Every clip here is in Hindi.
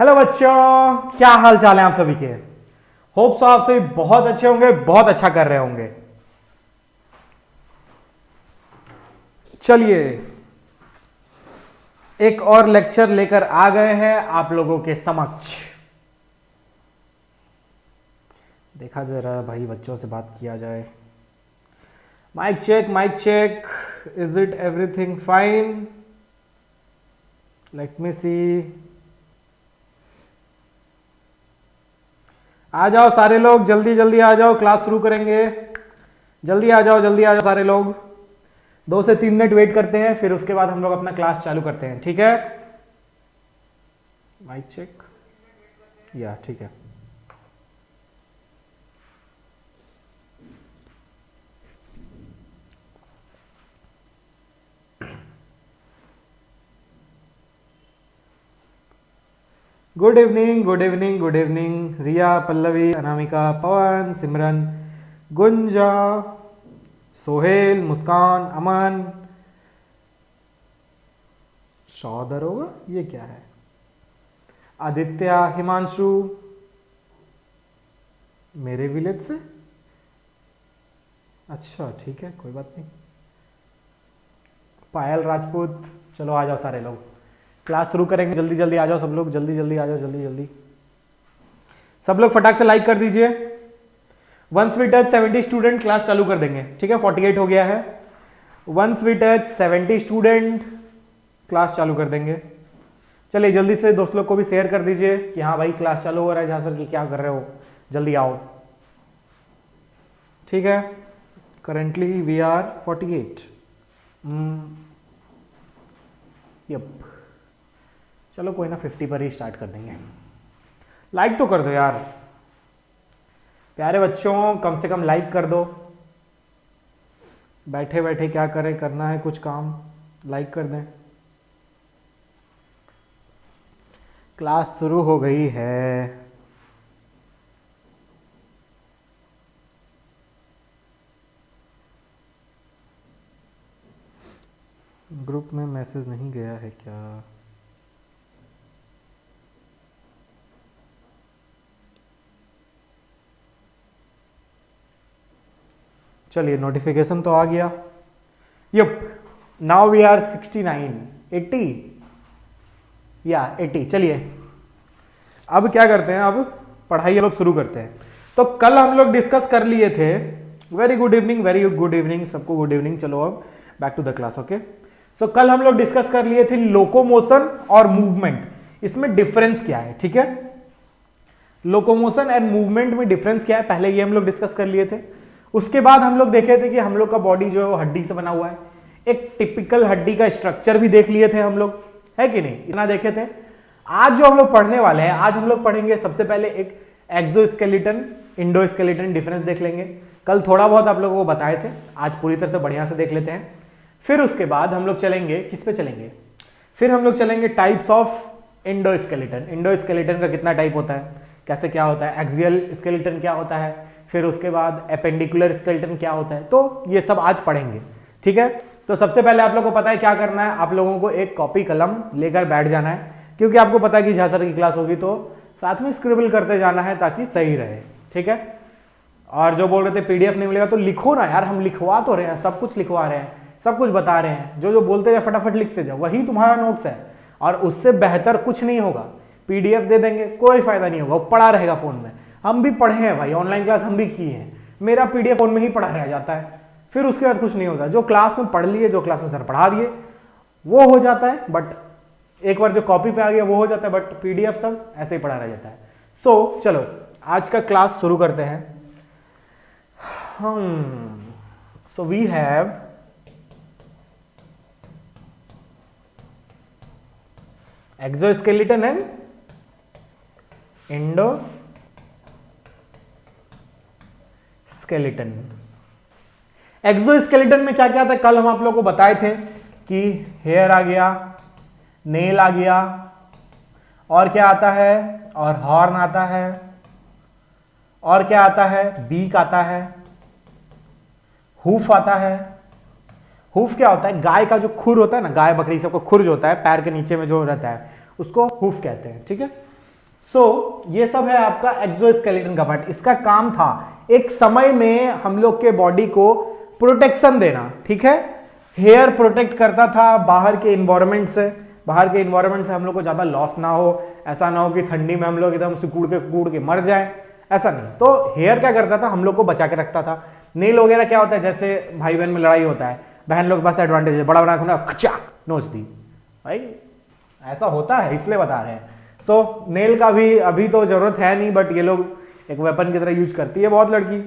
हेलो बच्चों, क्या हाल चाल है आप सभी के। होप सो आप सभी बहुत अच्छे होंगे, बहुत अच्छा कर रहे होंगे। चलिए एक और लेक्चर लेकर आ गए हैं आप लोगों के समक्ष। देखा जरा भाई, बच्चों से बात किया जाए। Mic check, mic check, is it everything fine? Let me see. आ जाओ सारे लोग, जल्दी जल्दी आ जाओ, क्लास शुरू करेंगे। जल्दी आ जाओ, जल्दी आ जाओ सारे लोग। 2 से 3 मिनट वेट करते हैं, फिर उसके बाद हम लोग अपना क्लास चालू करते हैं, ठीक है? माइक चेक, या ठीक है। Good evening, good evening, good evening. Riya, Pallavi, Anamika, Pawan, Simran, Gunja, Sohail, Muskan, Aman, शौदर होगा, ये क्या है? आदित्य, हिमांशु, मेरे विलेज से। अच्छा ठीक है, कोई बात नहीं। पायल राजपूत, चलो आ जाओ सारे लोग, क्लास शुरू करेंगे। जल्दी जल्दी आ जाओ सब लोग, जल्दी जल्दी आ जाओ, जल्दी जल्दी। सब लोग फटाक से लाइक कर दीजिए। Once we touch 70 student class चालू कर देंगे, ठीक है? 48 हो गया है। Once we touch 70 student class चालू कर देंगे। चलिए जल्दी से दोस्त लोग को भी शेयर कर दीजिए कि हाँ भाई क्लास चालू हो रहा है, जहाँ सर की क्या कर रहे हो, जल्दी आओ, ठीक है? Currently we are 48। यप, चलो कोई ना, 50 पर ही स्टार्ट कर देंगे। लाइक तो कर दो यार प्यारे बच्चों, कम से कम लाइक कर दो। बैठे बैठे क्या करें, करना है कुछ काम, लाइक कर दें। क्लास शुरू हो गई है। ग्रुप में मैसेज नहीं गया है क्या? चलिए नोटिफिकेशन तो आ गया। यप, नाउ वी आर 69 80 या 80। चलिए अब क्या करते हैं, अब पढ़ाई लोग शुरू करते हैं। तो कल हम लोग डिस्कस कर लिए थे। Very good evening, very good evening सबको, गुड इवनिंग। चलो अब back to the class, okay? So कल हम लोग डिस्कस कर लिए थे लोकोमोशन और मूवमेंट, इसमें डिफरेंस क्या है, ठीक है? लोकोमोशन एंड मूवमेंट में डिफरेंस क्या है, पहले ये हम लोग डिस्कस कर लिए थे। उसके बाद हम लोग देखे थे कि हम लोग का बॉडी जो है वो हड्डी से बना हुआ है। एक टिपिकल हड्डी का स्ट्रक्चर भी देख लिए थे हम लोग, है कि नहीं? इतना देखे थे। आज जो हम लोग पढ़ने वाले हैं, आज हम लोग पढ़ेंगे सबसे पहले एक एक्सोस्केलेटन, इंडोस्केलेटन डिफरेंस देख लेंगे। कल थोड़ा बहुत आप लोगों को बताए थे, आज पूरी तरह से बढ़िया से देख लेते हैं। फिर उसके बाद हम लोग चलेंगे, किस पे चलेंगे? फिर हम लोग चलेंगे टाइप्स ऑफ इंडोस्केलेटन। इंडोस्केलेटन का कितना टाइप होता है, कैसे क्या होता है, एक्सियल स्केलेटन क्या होता है, फिर उसके बाद एपेंडिकुलर स्केलेटन क्या होता है। तो ये सब आज पढ़ेंगे, ठीक है? तो सबसे पहले आप लोगों को पता है क्या करना है, आप लोगों को एक कॉपी कलम लेकर बैठ जाना है, क्योंकि आपको पता है कि झा सर की क्लास होगी तो साथ में स्क्रिबल करते जाना है ताकि सही रहे, ठीक है? और जो बोल रहे थे पीडीएफ नहीं मिलेगा, तो लिखो ना यार, हम लिखवा तो रहे हैं, सब कुछ लिखवा रहे हैं, सब कुछ बता रहे हैं। जो जो बोलते जाओ फटाफट लिखते जाओ, वही तुम्हारा नोट्स है। और उससे बेहतर कुछ नहीं होगा। पीडीएफ दे देंगे, कोई फायदा नहीं होगा, वो पड़ा रहेगा फोन में। हम भी पढ़े हैं भाई, ऑनलाइन क्लास हम भी किए हैं, मेरा पीडीएफ फोन में ही पढ़ा रह जाता है, फिर उसके बाद कुछ नहीं होता। जो क्लास में पढ़ लिए, जो क्लास में सर पढ़ा दिए वो हो जाता है, बट एक बार जो कॉपी पे आ गया वो हो जाता है, बट पीडीएफ सब ऐसे ही पढ़ा रह जाता है। सो चलो आज का क्लास शुरू करते हैं। So we have exoskeleton and endoskeleton. Exoskeleton में क्या क्या था, कल हम आप लोगों को बताए थे कि हेयर आ गया, नेल आ गया, और क्या आता है, और हॉर्न आता है, और क्या आता है, बीक आता है, हूफ आता है। हूफ क्या होता है, गाय का जो खुर होता है ना, गाय बकरी सबको खुर जो होता है पैर के नीचे में जो रहता है, उसको हूफ कहते हैं, ठीक है? ये सब है आपका एक्सोस्केलेटन का पार्ट। इसका काम था एक समय में हम लोग के बॉडी को प्रोटेक्शन देना, ठीक है। हेयर प्रोटेक्ट करता था बाहर के इन्वायरमेंट से, हम लोग को ज्यादा लॉस ना हो, ऐसा ना हो कि ठंडी में हम लोग एकदम सिकुड़ के मर जाए, ऐसा नहीं। तो हेयर क्या करता था, हम लोग को बचा के रखता था। नेल वगैरह क्या होता है, जैसे भाई बहन में लड़ाई होता है, बहन लोग के पास एडवांटेज है, बड़ा खूना खचाक नोच दी, भाई ऐसा होता है, इसलिए बता रहे हैं। नेल का भी अभी तो जरूरत है नहीं, बट ये लोग एक वेपन की तरह यूज करती है बहुत लड़की।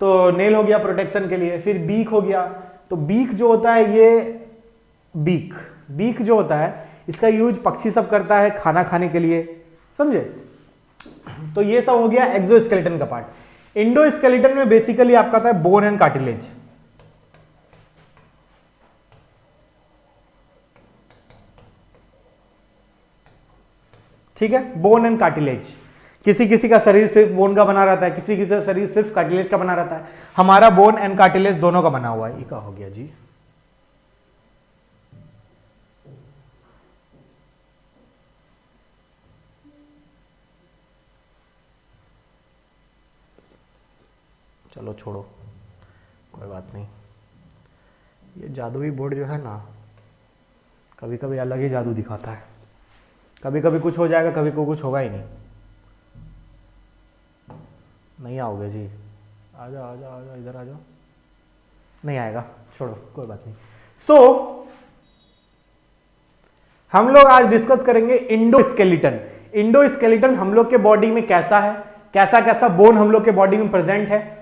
तो नेल हो गया प्रोटेक्शन के लिए। फिर बीक हो गया, तो बीक जो होता है, ये बीक जो होता है, इसका यूज पक्षी सब करता है खाना खाने के लिए, समझे। तो ये सब हो गया एक्सोस्केलेटन का पार्ट। इंडोस्केलेटन में बेसिकली आपका आता है बोन एंड कार्टिलेज, ठीक है, बोन एंड कार्टिलेज। किसी का शरीर सिर्फ बोन का बना रहता है, किसी का शरीर सिर्फ कार्टिलेज का बना रहता है। हमारा बोन एंड कार्टिलेज दोनों का बना हुआ है। ये क्या हो गया जी, चलो छोड़ो, कोई बात नहीं। ये जादुई बोर्ड जो है ना, कभी कभी अलग ही जादू दिखाता है। कभी कभी कुछ हो जाएगा, कभी को कुछ होगा ही नहीं। नहीं आओगे जी, आ जाओ इधर आ जाओ। नहीं आएगा, छोड़ो कोई बात नहीं। हम लोग आज डिस्कस करेंगे इंडोस्केलेटन हम लोग के बॉडी में कैसा है, कैसा बोन हम लोग के बॉडी में प्रेजेंट है।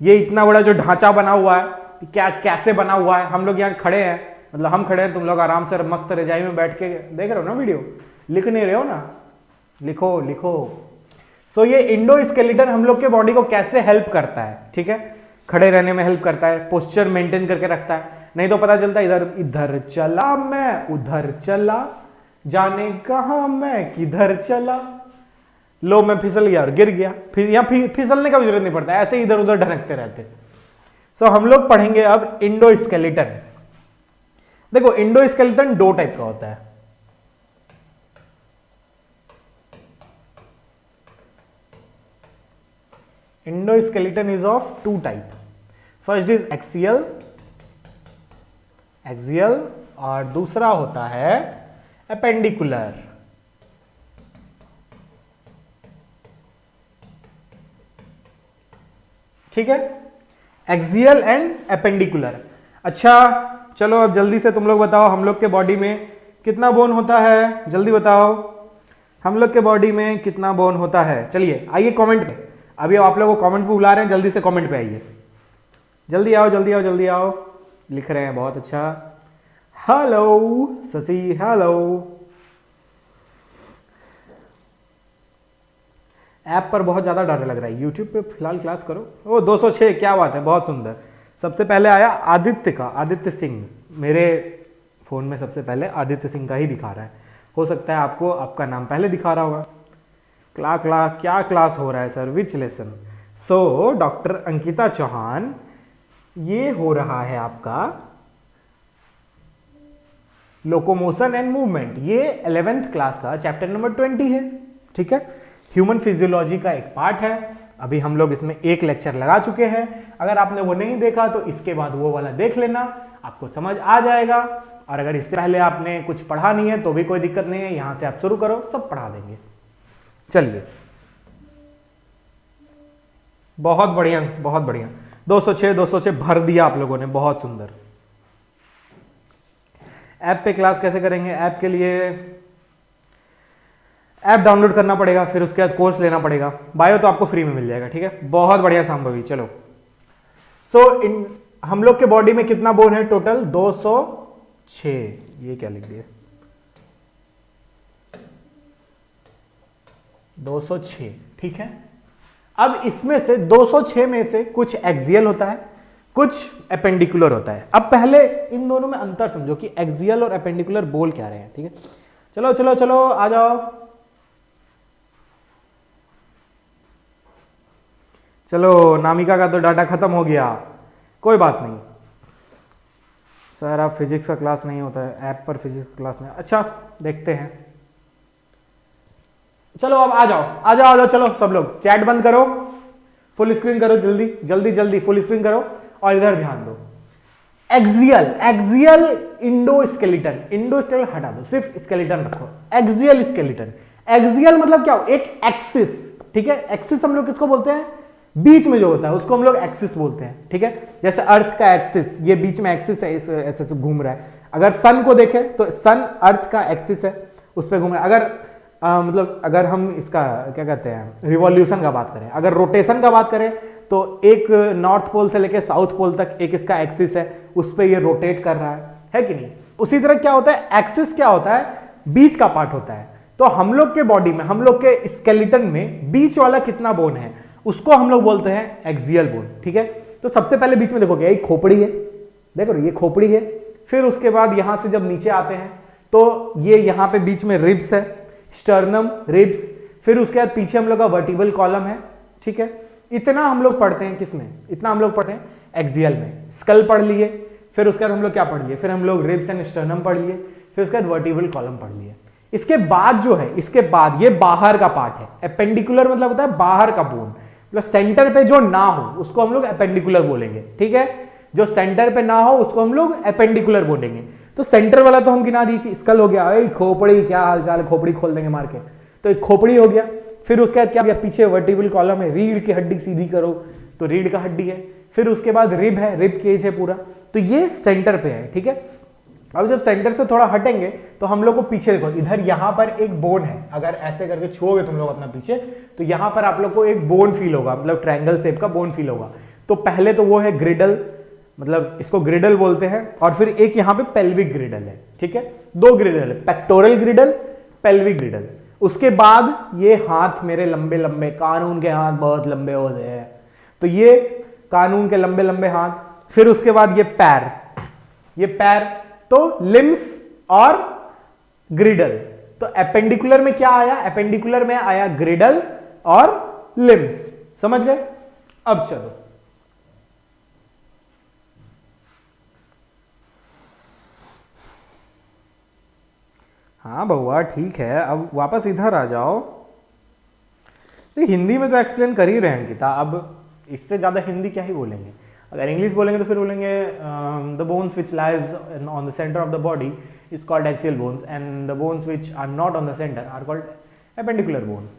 ये इतना बड़ा जो ढांचा बना हुआ है, क्या कैसे बना हुआ है। हम लोग यहाँ खड़े हैं, मतलब हम खड़े हैं, तुम लोग आराम से मस्त रजाई में बैठ के देख रहे हो ना वीडियो, लिख नहीं रहे हो ना, लिखो। ये इंडोस्केलेटन हम लोग के बॉडी को कैसे हेल्प करता है, ठीक है। खड़े रहने में हेल्प करता है, पोस्चर मेंटेन करके रखता है। नहीं तो पता चलता इधर चला मैं, उधर चला, जाने कहां मैं किधर चला, लो मैं फिसल गया और गिर गया। फिसलने का भी जरूरत नहीं पड़ता, ऐसे इधर उधर ढनकते रहते। हम लोग पढ़ेंगे अब इंडोस्केलेटन। देखो इंडोस्केलेटन दो टाइप का होता है। Endoskeleton is of two type. First is axial और दूसरा होता है एपेंडिकुलर। ठीक है, एक्सियल एंड एपेंडिकुलर। अच्छा चलो अब जल्दी से तुम लोग बताओ, हम लोग के बॉडी में कितना बोन होता है, जल्दी बताओ, हम लोग के बॉडी में कितना बोन होता है। चलिए आइए कमेंट पे, अभी आप लोगों को कमेंट पे बुला रहे हैं, जल्दी से कमेंट पे आइए, जल्दी आओ, लिख रहे हैं, बहुत अच्छा। Hello Shashi, hello. ऐप पर बहुत ज़्यादा डर लग रहा है, यूट्यूब पे फिलहाल क्लास करो। ओ 206, क्या बात है, बहुत सुंदर। सबसे पहले आया आदित्य का, आदित्य सिंह। मेरे फ़ोन में सबसे पहले आदित्य सिंह का ही दिखा रहा है, हो सकता है आपको आपका नाम पहले दिखा रहा होगा। क्या क्लास हो रहा है sir, which lesson. Doctor Ankita Chauhan, ये हो रहा है आपका लोकोमोशन एंड मूवमेंट। ये 11th क्लास का चैप्टर नंबर 20 है, ठीक है। ह्यूमन फिजियोलॉजी का एक पार्ट है। अभी हम लोग इसमें एक लेक्चर लगा चुके हैं, अगर आपने वो नहीं देखा तो इसके बाद वो वाला देख लेना, आपको समझ आ जाएगा। और अगर इससे पहले आपने कुछ पढ़ा नहीं है तो भी कोई दिक्कत नहीं है, यहां से आप शुरू करो, सब पढ़ा देंगे। चलिए, बहुत बढ़िया 206 भर दिया आप लोगों ने, बहुत सुंदर। ऐप पे क्लास कैसे करेंगे, ऐप के लिए ऐप डाउनलोड करना पड़ेगा, फिर उसके बाद कोर्स लेना पड़ेगा। बायो तो आपको फ्री में मिल जाएगा, ठीक है। बहुत बढ़िया संभवी। चलो हम लोग के बॉडी में कितना बोन है टोटल, 206। ये क्या लिख दिया, 206, ठीक है। अब इसमें से 206 में से कुछ एक्सियल होता है, कुछ एपेंडिकुलर होता है। अब पहले इन दोनों में अंतर समझो कि एक्सियल और एपेंडिकुलर बोल क्या रहे हैं, ठीक है। चलो आ जाओ, चलो नामिका का तो डाटा खत्म हो गया, कोई बात नहीं सर, आप फिजिक्स का क्लास नहीं होता है ऐप पर, फिजिक्स क्लास नहीं। अच्छा देखते हैं, चलो अब आ जाओ आ जाओ आ जाओ, चलो सब लोग चैट बंद करो, फुल स्क्रीन करो, जल्दी जल्दी जल्दी फुल स्क्रीन करो और इधर ध्यान दो। एक्सियल एक्सियल इंडोस्केलेटन, इंडोस्केलेटन हटा दो, सिर्फ स्केलेटन रखो। एक्सियल स्केलेटन, एक्सियल मतलब क्या हो, एक एक्सिस, ठीक है। एक्सिस हम लोग किसको बोलते हैं, बीच में जो होता है उसको हम लोग एक्सिस बोलते हैं, ठीक है। जैसे अर्थ का एक्सिस, ये बीच में एक्सिस है, ऐसे से घूम रहा है। अगर सन को देखें तो सन अर्थ का एक्सिस है, उस पर घूम रहा है। अगर मतलब अगर हम इसका क्या कहते हैं रिवॉल्यूशन का बात करें, अगर रोटेशन का बात करें तो एक नॉर्थ पोल से लेकर साउथ पोल तक एक इसका एक्सिस है, उस पर ये रोटेट कर रहा है कि नहीं। उसी तरह क्या होता है, एक्सिस क्या होता है, बीच का पार्ट होता है। तो हम लोग के बॉडी में, हम लोग के स्केलेटन में बीच वाला कितना बोन है उसको हम लोग बोलते हैं एक्सियल बोन, ठीक है। तो सबसे पहले बीच में देखोगे एक खोपड़ी है, देखो ये खोपड़ी है। फिर उसके बाद यहां से जब नीचे आते हैं तो ये यहां पे बीच में रिब्स है, स्टर्नम, रिब्स। फिर उसके बाद पीछे हम लोग का वर्टिबल कॉलम है, ठीक है। इतना हम लोग पढ़ते हैं किसमें, इतना हम लोग पढ़ते हैं एक्सियल में। स्कल पढ़ लिए, फिर उसके बाद हम लोग क्या पढ़ लिए, फिर हम लोग रिब्स एंड स्टर्नम पढ़ लिए, फिर उसके बाद वर्टिबल कॉलम पढ़ लिए। इसके बाद जो है, इसके बाद ये बाहर का पार्ट है। एपेंडिकुलर मतलब होता है बाहर का बोन, मतलब सेंटर पे जो ना हो उसको हम लोग एपेंडिकुलर बोलेंगे, ठीक है। जो सेंटर पे ना हो उसको हम लोग एपेंडिकुलर बोलेंगे। तो सेंटर वाला तो हम गिना दिए कि स्कल हो गया, खोपड़ी, क्या हाल चाल, खोपड़ी खोल देंगे मार के, तो एक खोपड़ी हो गया। फिर उसके बाद क्या, पीछे वर्टिबल कॉलम है, रीढ़ की हड्डी सीधी करो तो रीढ़ का हड्डी है। फिर उसके बाद रिब है, रिब केज है पूरा, तो ये सेंटर पे है, ठीक है। अब जब सेंटर से थोड़ा हटेंगे तो हम लोग को पीछे देखो, इधर यहां पर एक बोन है। अगर ऐसे करके छुओगे तुम लोग अपना पीछे तो यहां पर आप लोग को एक बोन फील होगा, मतलब ट्रायंगल शेप का बोन फील होगा। तो पहले तो वो है ग्रिडल, मतलब इसको ग्रिडल बोलते हैं। और फिर एक यहां पे पेल्विक ग्रिडल है, ठीक है। दो ग्रिडल है, पेक्टोरल ग्रिडल, पेल्विक ग्रिडल। उसके बाद ये हाथ मेरे लंबे लंबे, कानून के हाथ बहुत लंबे होते हैं, तो ये कानून के लंबे लंबे हाथ। फिर उसके बाद ये पैर, ये पैर, तो लिम्स और ग्रिडल। तो एपेंडिकुलर में क्या आया, एपेंडिकुलर में आया ग्रिडल और लिम्स, समझ गए। अब चलो हाँ बउआ ठीक है, अब वापस इधर आ जाओ। तो हिंदी में तो एक्सप्लेन कर ही रहे हैं अंकिता, अब इससे ज़्यादा हिंदी क्या ही बोलेंगे। अगर इंग्लिश बोलेंगे तो फिर बोलेंगे the bones which lies on the centre of the body is called axial bones and the bones which are not on the centre are called appendicular bone.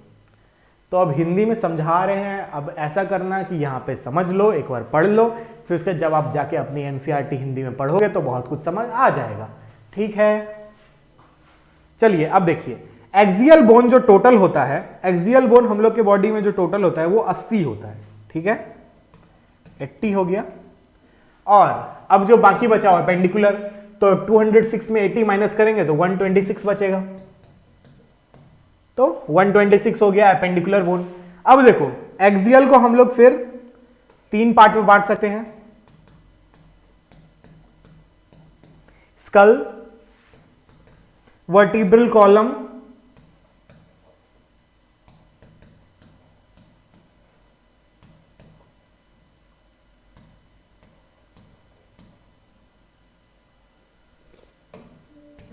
तो अब हिंदी में समझा रहे हैं। अब ऐसा करना कि यहाँ पे समझ लो, एक बार पढ़ लो, फिर उसके जब आप जाके अपनी एनसीईआरटी हिंदी में पढ़ोगे तो बहुत कुछ समझ आ जाएगा, ठीक है। चलिए अब देखिए, एक्सियल बोन जो टोटल होता है, एक्सियल बोन हम लोग के बॉडी में जो टोटल होता है वो 80 होता है, ठीक है। 80 हो गया। और अब जो बाकी बचा हुआ एपेंडिकुलर, तो 206 में 80 माइनस करेंगे तो 126 बचेगा, तो 126 हो गया एपेंडिकुलर बोन। अब देखो एक्सियल को हम लोग फिर 3 पार्ट में बांट सकते हैं, skull, vertebral column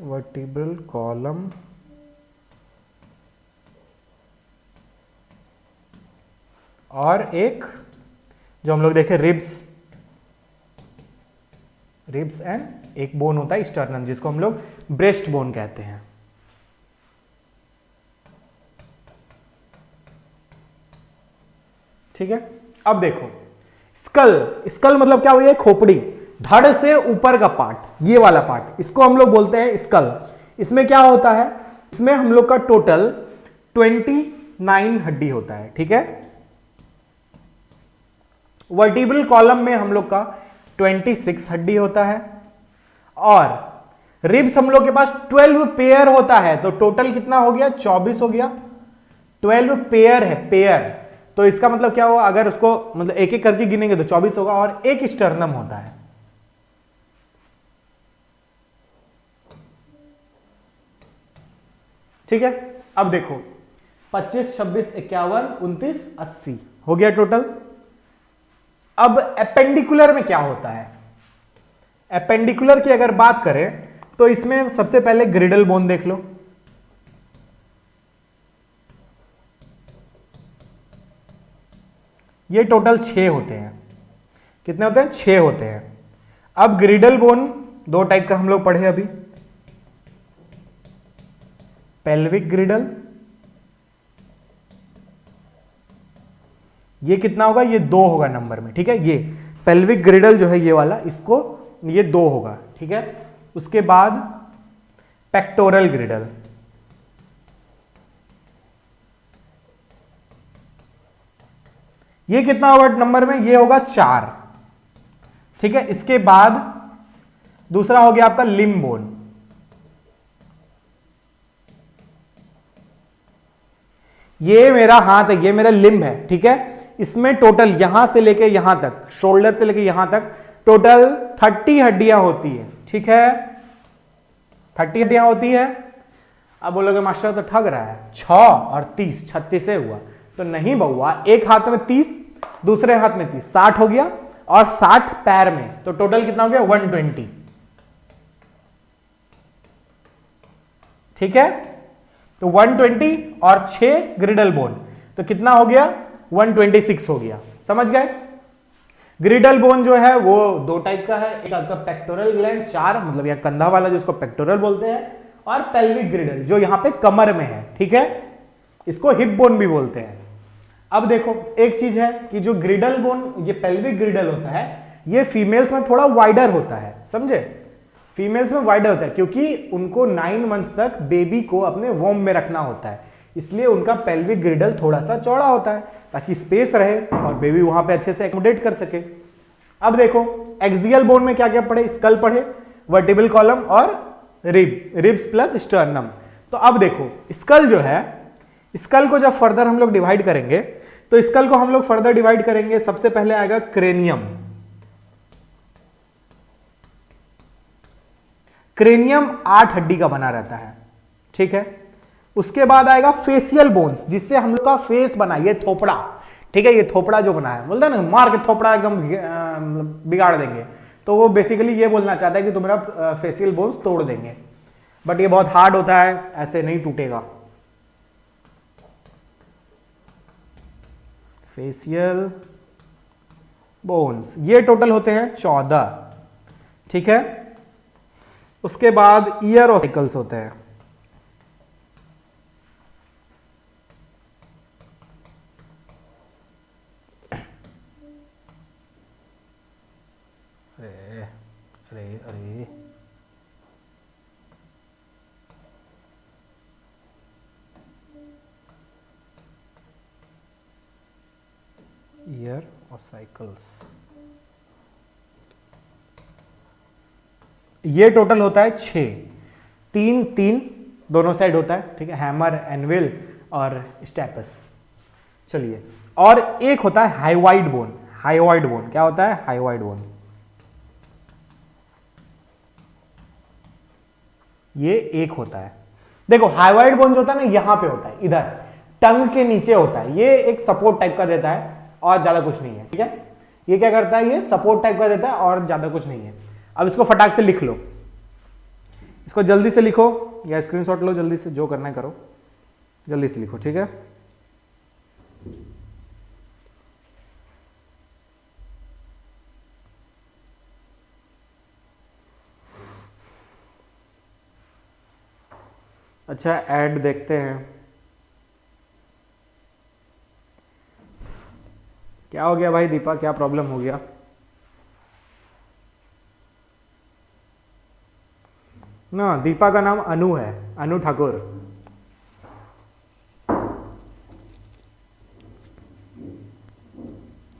vertebral column और एक जो हम लोग देखे रिब्स, रिब्स एंड एक बोन होता है स्टर्नम जिसको हम लोग ब्रेस्ट बोन कहते हैं, ठीक है। अब देखो स्कल, स्कल मतलब क्या हुई है, खोपड़ी, धड़ से ऊपर का पार्ट, ये वाला पार्ट, इसको हम लोग बोलते हैं स्कल। इसमें क्या होता है, इसमें हम लोग का टोटल 29 हड्डी होता है, ठीक है। वर्टिब्रल कॉलम में हम लोग का 26 हड्डी होता है और रिब्स हम लोग के पास 12 पेयर होता है, तो टोटल कितना हो गया, 24 हो गया। 12 पेयर है, पेयर, तो इसका मतलब क्या हुआ, अगर उसको मतलब एक एक करके गिनेंगे तो 24 होगा। और एक स्टर्नम होता है, ठीक है। अब देखो 25, 26, 51, 29, 80 हो गया टोटल। अब एपेंडिकुलर में क्या होता है, एपेंडिकुलर की अगर बात करें तो इसमें सबसे पहले ग्रिडल बोन देख लो, ये टोटल 6 होते हैं। कितने होते हैं? 6 होते हैं। अब ग्रिडल बोन दो टाइप का हम लोग पढ़े अभी, पेल्विक ग्रिडल, ये कितना होगा? ये 2 होगा नंबर में, ठीक है। ये पेल्विक ग्रिडल जो है ये वाला, इसको ये 2 होगा, ठीक है। उसके बाद पेक्टोरल ग्रिडल, ये कितना होगा नंबर में? ये होगा 4, ठीक है। इसके बाद दूसरा हो गया आपका लिम्ब बोन, ये मेरा हाथ है, ये मेरा लिम्ब है, ठीक है। इसमें टोटल यहां से लेके यहां तक, शोल्डर से लेके यहां तक टोटल 30 हड्डियां होती है, ठीक है। 30 हड्डियां होती है। अब बोलोगे मास्टर तो ठग रहा है, 6 और 30 36 से हुआ, तो नहीं बहुआ, एक हाथ में 30 दूसरे हाथ में 30, 60 हो गया, और 60 पैर में, तो टोटल कितना हो गया? 120, ठीक है। तो 120 और 6 ग्रिडल बोन, तो कितना हो गया? 126 हो गया। समझ गए? ग्रिडल बोन जो है वो 2 टाइप का है, एक आपका पेक्टोरल ग्लैंड 4, मतलब यह कंधा वाला जिसको पेक्टोरल बोलते हैं, और पेल्विक ग्रिडल जो यहां पे कमर में है, ठीक है। इसको हिप बोन भी बोलते हैं। अब देखो एक चीज है कि जो ग्रिडल बोन, ये पेल्विक ग्रिडल होता है, ये फीमेल्स में थोड़ा वाइडर होता है, समझे? फीमेल्स में वाइडर होता है क्योंकि उनको 9 मंथ तक बेबी को अपने वोम में रखना होता है, इसलिए उनका पेल्विक ग्रिडल थोड़ा सा चौड़ा होता है ताकि स्पेस रहे और बेबी वहां पे अच्छे से एकोमोडेट कर सके। अब देखो एक्सियल बोन में क्या क्या पढ़े? स्कल पढ़े, वर्टिबल कॉलम और रिब्स प्लस स्टर्नम। तो अब देखो स्कल जो है, स्कल को जब फर्दर हम लोग डिवाइड करेंगे, तो स्कल को हम लोग फर्दर डिवाइड करेंगे, सबसे पहले आएगा क्रेनियम। क्रेनियम 8 हड्डी का बना रहता है, ठीक है। उसके बाद आएगा फेशियल बोन्स, जिससे हम लोग का फेस बना, ये थोपड़ा, ठीक है। ये थोपड़ा जो बना है, बोलते हैं ना मार के थोपड़ा एकदम बिगाड़ देंगे, तो वो बेसिकली ये बोलना चाहता है कि तुम्हारा फेशियल बोन्स तोड़ देंगे, बट ये बहुत हार्ड होता है, ऐसे नहीं टूटेगा। फेशियल बोन्स ये टोटल होते हैं 14, ठीक है। उसके बाद ईयर ऑसिकल्स होते हैं, अरे ईयर ऑसिकल्स, ये टोटल होता है 6, 3 दोनों साइड होता है, ठीक है। हैमर, एनविल और स्टेपस। चलिए, और एक होता है हाइवाइड बोन। हाइवाइड बोन क्या होता है? हाइवाइड बोन ये एक होता है। देखो हाइवाइड बोन जो होता है ना, यहां पे होता है, इधर टंग के नीचे होता है, ये एक सपोर्ट टाइप का देता है और ज्यादा कुछ नहीं है, ठीक है। ये क्या करता है? ये सपोर्ट टाइप का देता है और ज्यादा कुछ नहीं है। अब इसको फटाक से लिख लो, इसको जल्दी से लिखो या स्क्रीनशॉट लो, जल्दी से जो करना है करो, जल्दी से लिखो, ठीक है। अच्छा ऐड देखते हैं क्या हो गया भाई दीपा, क्या प्रॉब्लम हो गया? ना, दीपा का नाम अनु है, अनु ठाकुर।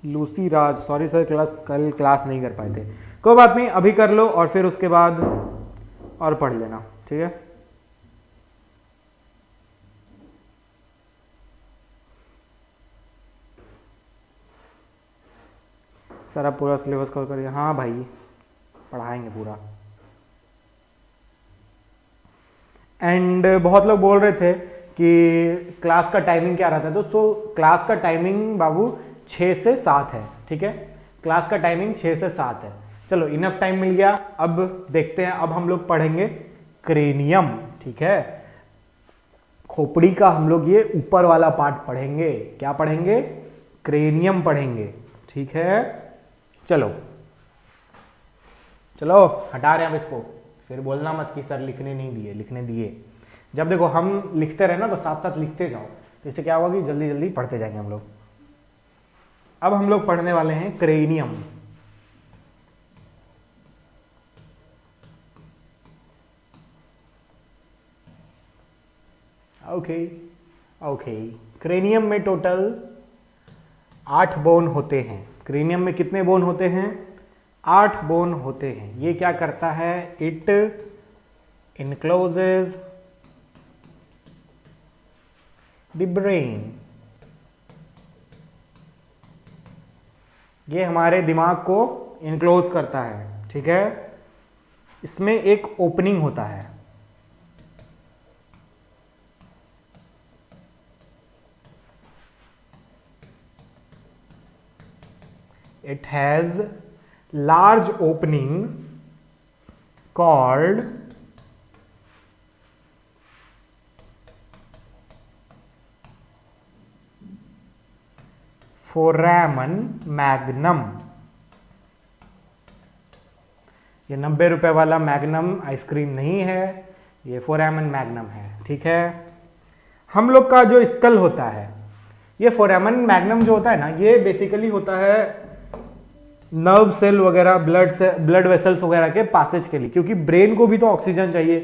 लूसी राज, सॉरी सर कल क्लास नहीं कर पाए थे, कोई बात नहीं, अभी कर लो और फिर उसके बाद और पढ़ लेना, ठीक है। सर आप पूरा सिलेबस कवर करिए। हाँ भाई पढ़ाएंगे पूरा। एंड बहुत लोग बोल रहे थे कि क्लास का टाइमिंग क्या रहता है, दोस्तों क्लास का टाइमिंग बाबू 6 से 7 है, ठीक है। क्लास का टाइमिंग 6 से 7 है। चलो इनफ टाइम मिल गया, अब देखते हैं, अब हम लोग पढ़ेंगे क्रेनियम, ठीक है। खोपड़ी का हम लोग ये ऊपर वाला पार्ट पढ़ेंगे। क्या पढ़ेंगे? क्रेनियम पढ़ेंगे, ठीक है। चलो चलो हटा रहे हैं अब इसको, फिर बोलना मत कि सर लिखने नहीं दिए, लिखने दिए। जब देखो हम लिखते रहे ना तो साथ साथ लिखते जाओ, तो इससे क्या होगा कि जल्दी जल्दी पढ़ते जाएंगे हम लोग। अब हम लोग पढ़ने वाले हैं क्रेनियम। ओके ओके, क्रेनियम में टोटल 8 बोन होते हैं। क्रेनियम में कितने बोन होते हैं? 8 बोन होते हैं। ये क्या करता है? It encloses the brain. ये हमारे दिमाग को इनक्लोज करता है, ठीक है। इसमें एक ओपनिंग होता है, it has large opening called foramen magnum। ये 90 रुपए वाला मैग्नम आइसक्रीम नहीं है, ये फोरामेन मैग्नम है, ठीक है। हम लोग का जो स्कल होता है, ये फोरामेन मैग्नम जो होता है ना, ये बेसिकली होता है नर्व सेल वगैरह, ब्लड वेसल्स वगैरह के पासेज के लिए, क्योंकि ब्रेन को भी तो ऑक्सीजन चाहिए,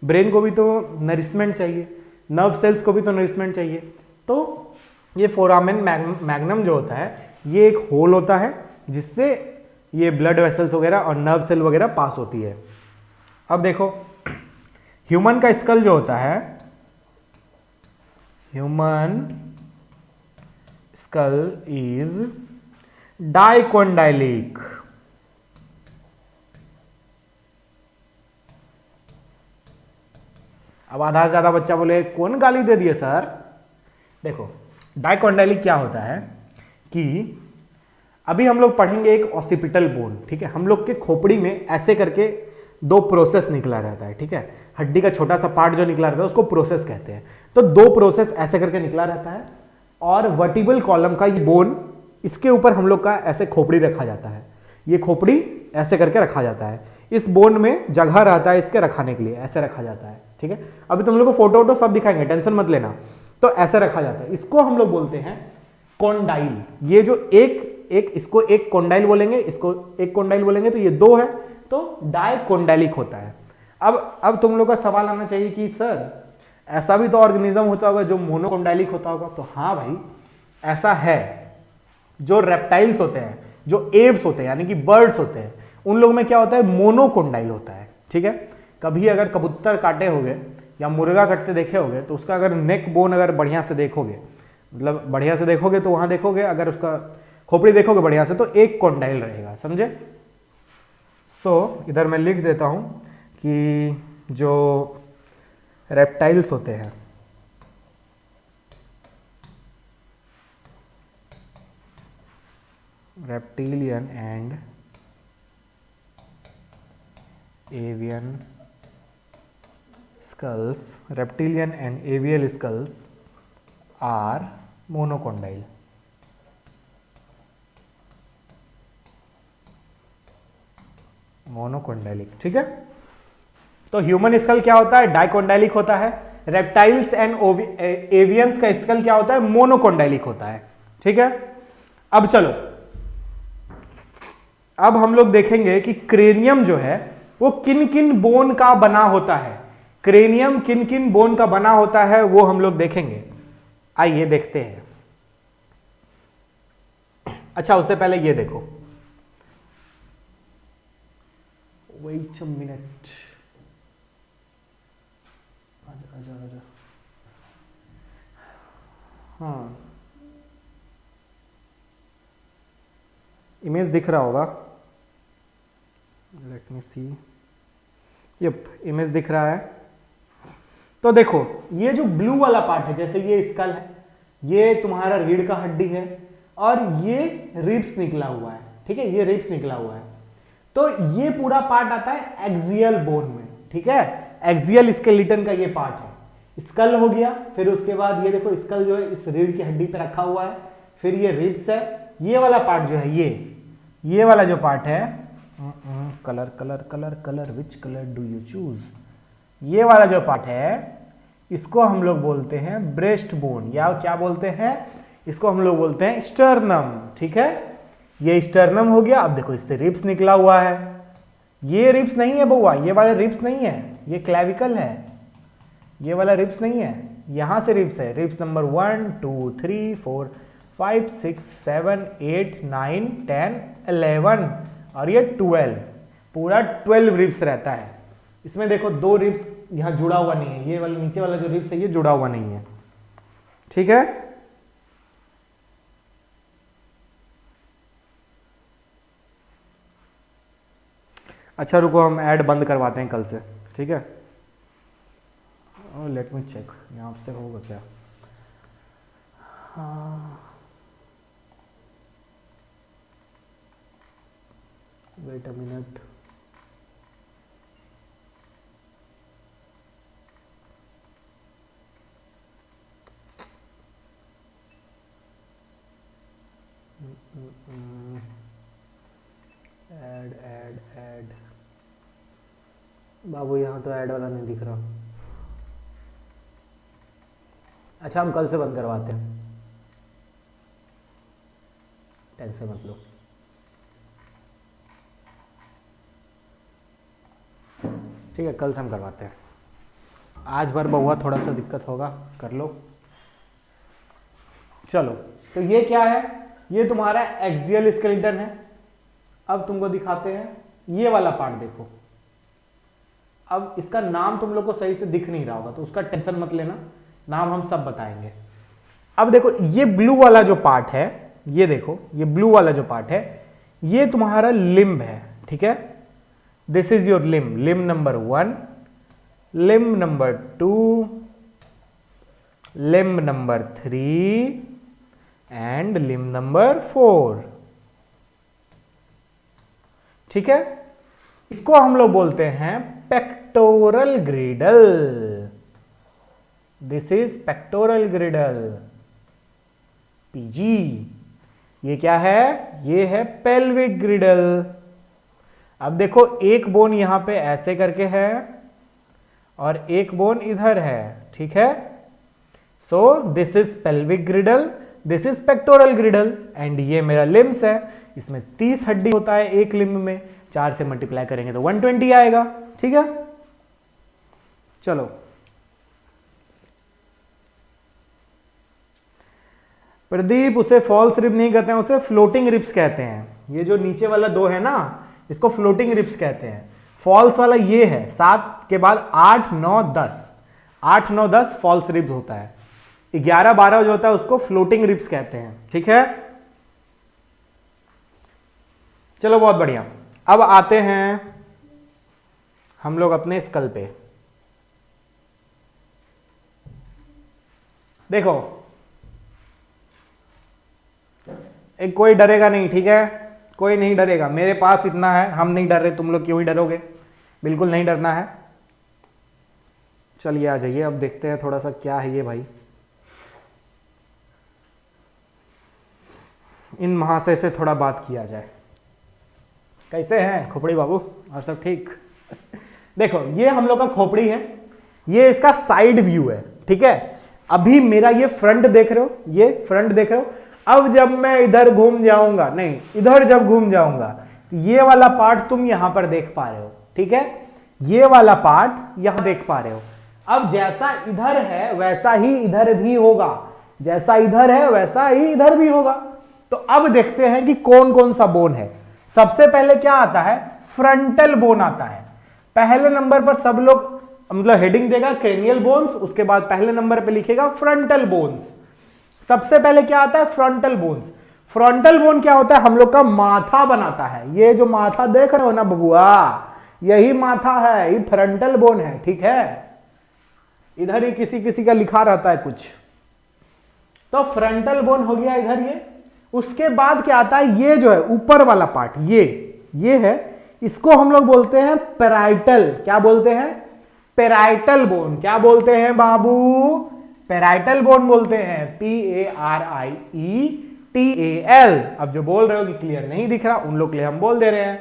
ब्रेन को भी तो नरिशमेंट चाहिए, नर्व सेल्स को भी तो नरिशमेंट चाहिए। तो ये फोरामेन मैग्नम जो होता है, ये एक होल होता है जिससे ये ब्लड वेसल्स वगैरह और नर्व सेल वगैरह पास होती है। अब देखो ह्यूमन का स्कल जो होता है, ह्यूमन स्कल इज डाइकोंडाइलिक। अब आधा से ज्यादा बच्चा बोले कौन गाली दे दिए सर। देखो डाइकोंडाइलिक क्या होता है कि अभी हम लोग पढ़ेंगे एक ऑसिपिटल बोन, ठीक है। हम लोग के खोपड़ी में ऐसे करके 2 प्रोसेस निकला रहता है, ठीक है। हड्डी का छोटा सा पार्ट जो निकला रहता है उसको प्रोसेस कहते हैं। तो 2 प्रोसेस ऐसे करके निकला रहता है, और वर्टिबल कॉलम का ये बोन, इसके ऊपर हम लोग का ऐसे खोपड़ी रखा जाता है। ये खोपड़ी ऐसे करके रखा जाता है, इस बोन में जगह रहता है इसके रखाने के लिए, ऐसे रखा जाता है, ठीक है। अभी तुम लोग को फोटो वोटो सब दिखाएंगे, टेंशन मत लेना। तो ऐसे रखा जाता है, इसको हम लोग बोलते हैं कॉन्डाइल। ये जो इसको एक कॉन्डाइल बोलेंगे, इसको एक कॉन्डाइल बोलेंगे, तो ये 2 है, तो डाइकोंडाइलिक होता है। अब तुम लोग का सवाल आना चाहिए कि सर ऐसा भी तो ऑर्गेनिज्म होता होगा जो मोनोकोंडाइलिक होता होगा। तो हाँ भाई, ऐसा है। जो रेप्टाइल्स होते हैं, जो एव्स होते हैं यानी कि बर्ड्स होते हैं, उन लोगों में क्या होता है? मोनोकोंडाइल होता है, ठीक है। कभी अगर कबूतर काटे होगे या मुर्गा कटते देखे होगे, तो उसका अगर नेक बोन अगर बढ़िया से देखोगे, मतलब बढ़िया से देखोगे, तो वहां देखोगे, अगर उसका खोपड़ी देखोगे बढ़िया से, तो एक कोंडाइल रहेगा, समझे। सो इधर मैं लिख देता हूं कि जो रेप्टाइल्स होते हैं, reptilian and avian skulls, reptilian and avial skulls are monocondyle। Monocondylic, ठीक है। तो ह्यूमन स्कल क्या होता है? डाइकोंडाइलिक होता है। रेप्टाइल्स एंड एवियंस का स्कल क्या होता है? मोनोकोंडाइलिक होता है, ठीक है। अब चलो, अब हम लोग देखेंगे कि क्रेनियम जो है वो किन किन बोन का बना होता है। क्रेनियम किन किन बोन का बना होता है वो हम लोग देखेंगे। आइए देखते हैं। अच्छा, उससे पहले ये देखो, वेट अ मिनट, आजा। हाँ, इमेज दिख रहा होगा, लेट मी सी। यप, इमेज दिख रहा है। तो देखो, ये जो ब्लू वाला पार्ट है, जैसे ये स्कल है, ये तुम्हारा रीढ़ का हड्डी है, और ये रिब्स निकला हुआ है, ठीक है। ये रिब्स निकला हुआ है, तो ये पूरा पार्ट आता है एक्सियल बोन में, ठीक है। एक्सियल स्केलेटन का ये पार्ट है। स्कल हो गया, फिर उसके बाद ये देखो, स्कल जो है इस रीढ़ की हड्डी पे रखा हुआ है, फिर ये रिब्स है, ये वाला पार्ट जो है ये वाला जो पार्ट है, colour colour colour colour, which colour do you choose, ये वाला जो पार्ट है इसको हम लोग बोलते हैं ब्रेस्ट बोन, या क्या बोलते हैं इसको हम लोग बोलते हैं स्टर्नम। ठीक है, ये स्टर्नम हो गया। अब देखो इससे रिब्स निकला हुआ है, ये रिब्स नहीं है बउआ, ये वाला रिब्स नहीं है, ये क्लेविकल है, ये वाला रिब्स नहीं है, यहां से रिब्स है, रिब्स नंबर 1 2 3 4 5 6 7 8 9 10 11 और ये 12, पूरा 12 रिब्स रहता है। इसमें देखो 2 रिब्स यहां जुड़ा हुआ नहीं है, ये वाला नीचे वाला जो रिब्स है ये जुड़ा हुआ नहीं है। ठीक है, अच्छा रुको हम ऐड बंद करवाते हैं कल से। ठीक है, लेट मी चेक यहां से होगा क्या। Wait a minute, add add add, बाबू यहाँ तो ऐड वाला नहीं दिख रहा। अच्छा हम कल से बंद करवाते हैं, टेंशन मत लो। ठीक है, कल से हम करवाते हैं, आज भर बहुआ थोड़ा सा दिक्कत होगा, कर लो। चलो, तो ये क्या है, ये तुम्हारा एक्सियल स्केलेटन है। अब तुमको दिखाते हैं ये वाला पार्ट, देखो अब इसका नाम तुम लोग को सही से दिख नहीं रहा होगा तो उसका टेंशन मत लेना, नाम हम सब बताएंगे। अब देखो ये ब्लू वाला जो पार्ट है, ये देखो ये ब्लू वाला जो पार्ट है ये तुम्हारा लिम्ब है। ठीक है, this is your limb, limb number 1, limb number 2, limb number 3 and limb number 4। ठीक है, इसको हम लोग बोलते हैं pectoral ग्रिडल। This is pectoral ग्रिडल, PG. ये क्या है, ये है पेल्विक ग्रिडल। अब देखो एक बोन यहां पे ऐसे करके है और एक बोन इधर है। ठीक है, so this is pelvic ग्रिडल, this is pectoral ग्रिडल and ये मेरा लिम्स है। इसमें 30 हड्डी होता है एक लिम्ब में, 4 से मल्टीप्लाई करेंगे तो 120 आएगा। ठीक है, चलो प्रदीप उसे फॉल्स रिब नहीं कहते हैं, उसे फ्लोटिंग रिब्स कहते हैं। ये जो नीचे वाला 2 है ना, इसको फ्लोटिंग रिब्स कहते हैं। फॉल्स वाला ये है, 7 के बाद 8 9 10, 8 9 10 फॉल्स रिब्स होता है। 11 12 जो होता है उसको फ्लोटिंग रिब्स कहते हैं। ठीक है, चलो बहुत बढ़िया। अब आते हैं हम लोग अपने स्कल पे। देखो एक कोई डरेगा नहीं, ठीक है, कोई नहीं डरेगा, मेरे पास इतना है, हम नहीं डर रहे, तुम लोग क्यों ही डरोगे, बिल्कुल नहीं डरना है। चलिए आ जाइए, अब देखते हैं थोड़ा सा क्या है ये भाई। इन महाशय से थोड़ा बात किया जाए। कैसे हैं खोपड़ी बाबू, और सब ठीक? देखो ये हम लोग का खोपड़ी है, ये इसका साइड व्यू है। ठीक है, अभी मेरा ये फ्रंट देख रहे हो, ये फ्रंट देख रहे हो। अब जब मैं इधर घूम जाऊंगा, नहीं इधर जब घूम जाऊंगा तो ये वाला पार्ट तुम यहां पर देख पा रहे हो। ठीक है, ये वाला पार्ट यहां देख पा रहे हो। अब जैसा इधर है वैसा ही इधर भी होगा, जैसा इधर है वैसा ही इधर भी होगा। तो अब देखते हैं कि कौन कौन सा बोन है। सबसे पहले क्या आता है, फ्रंटल बोन आता है। पहले नंबर पर सब लोग मतलब हेडिंग देगा क्रेनियल बोन्स, उसके बाद पहले नंबर पे लिखेगा फ्रंटल बोन्स। सबसे पहले क्या आता है, फ्रंटल बोन्स। फ्रंटल बोन क्या होता है, हम लोग का माथा बनाता है। ये जो माथा देख रहे हो ना बबुआ, यही माथा है, ये फ्रंटल बोन है। ठीक है, इधर ही किसी किसी का लिखा रहता है कुछ, तो फ्रंटल बोन हो गया इधर ये। उसके बाद क्या आता है, ये जो है ऊपर वाला पार्ट, ये है, इसको हम लोग बोलते हैं पेराइटल। क्या बोलते हैं, पेराइटल बोन। क्या बोलते हैं बाबू, पेराइटल बोन बोलते हैं, PARIETAL। TAL। अब जो बोल रहे हो कि क्लियर नहीं दिख रहा, उन लोग के लिए हम बोल दे रहे हैं,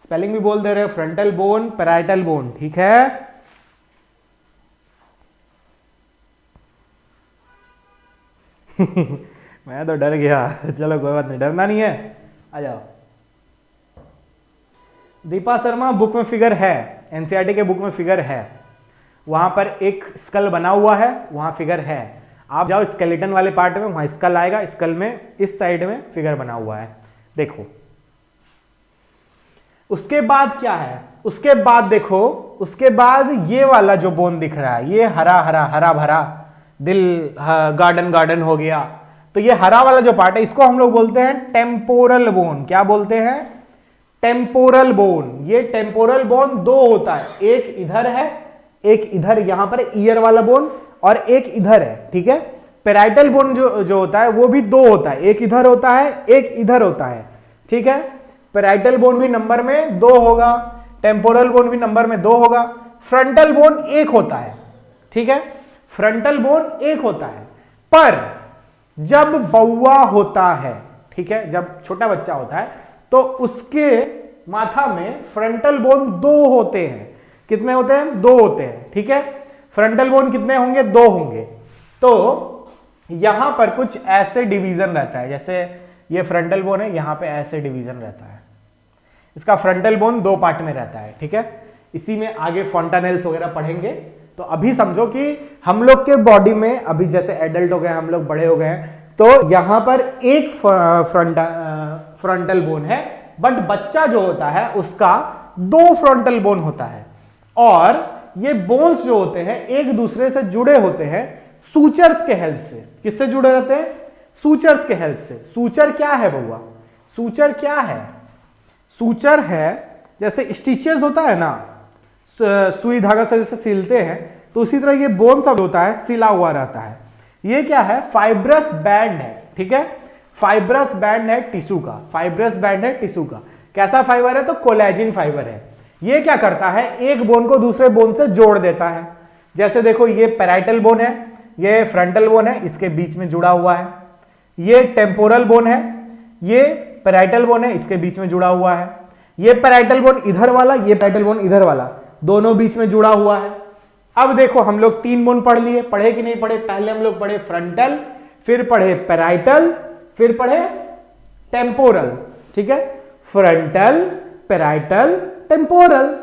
स्पेलिंग भी बोल दे रहे हैं, फ्रंटल बोन, पैराइटल बोन, ठीक है। मैं तो डर गया, चलो कोई बात नहीं, डरना नहीं है, आ जाओ। दीपा शर्मा, बुक में फिगर है, एनसीईआरटी के बुक में फिगर है, वहां पर एक स्कल बना हुआ है, वहां फिगर है। आप जाओ स्केलेटन वाले पार्ट में, वहां स्कल आएगा, स्कल में इस साइड में फिगर बना हुआ है, देखो। उसके बाद क्या है, उसके बाद देखो, उसके बाद ये वाला जो बोन दिख रहा है, ये हरा हरा हरा भरा दिल गार्डन गार्डन हो गया, तो ये हरा वाला जो पार्ट है इसको हम लोग बोलते हैं टेम्पोरल बोन। क्या बोलते हैं? Temporal bone. ये टेम्पोरल बोन दो होता है, एक इधर है, एक इधर, यहां पर ईयर वाला बोन, और एक इधर है, ठीक है। पैराइटल बोन जो होता है वो भी दो होता है, एक इधर होता है, एक इधर होता है, ठीक है। पैराइटल बोन भी नंबर में 2 होगा, टेम्पोरल बोन भी नंबर में 2 होगा, फ्रंटल बोन 1 होता है, ठीक है। फ्रंटल बोन 1 होता है, पर जब बौआ होता है, ठीक है, जब छोटा बच्चा होता है तो उसके माथा में फ्रंटल बोन 2 होते हैं। कितने होते हैं? 2 होते हैं, ठीक है। फ्रंटल बोन कितने होंगे? 2 होंगे। तो यहां पर कुछ ऐसे डिवीजन रहता है, जैसे ये फ्रंटल बोन है, यहां पे ऐसे डिवीजन रहता है। इसका फ्रंटल बोन 2 पार्ट में रहता है, ठीक है। इसी में आगे फॉन्टानेल्स वगैरह पढ़ेंगे। तो अभी समझो कि हम लोग के बॉडी में, अभी जैसे एडल्ट हो गए, हम लोग बड़े हो गए हैं, तो यहां पर एक फ्रंटल बोन है, बट बच्चा जो होता है उसका 2 फ्रंटल बोन होता है। और ये बोन्स जो होते हैं एक दूसरे से जुड़े होते हैं सूचर्स के हेल्प से। किससे जुड़े रहते हैं? सूचर्स के हेल्प से। सूचर क्या है बउआ? सूचर क्या है? सूचर है जैसे स्टिचेस होता है ना, सुई धागा से जैसे सिलते हैं, तो उसी तरह ये बोन सब होता है, सिला हुआ रहता है। ये क्या है? फाइब्रस बैंड है, ठीक है। फाइब्रस बैंड है टिश्यू का, फाइब्रस बैंड है टिश्यू का। कैसा फाइबर है? तो कोलेजिन फाइबर है। ये क्या करता है? एक बोन को दूसरे बोन से जोड़ देता है। जैसे देखो, ये पैराइटल बोन है, ये फ्रंटल बोन है, इसके बीच में जुड़ा हुआ है। ये टेम्पोरल बोन है, ये पैराइटल बोन है, इसके बीच में जुड़ा हुआ है। ये पैराइटल बोन इधर वाला, ये पैराइटल बोन इधर वाला, दोनों बीच में जुड़ा हुआ है। अब देखो, हम लोग 3 बोन पढ़ लिए, पढ़े कि नहीं पढ़े? पहले हम लोग पढ़े फ्रंटल, फिर पढ़े पैराइटल, फिर पढ़े टेम्पोरल, ठीक है। Frontal, parietal, temporal.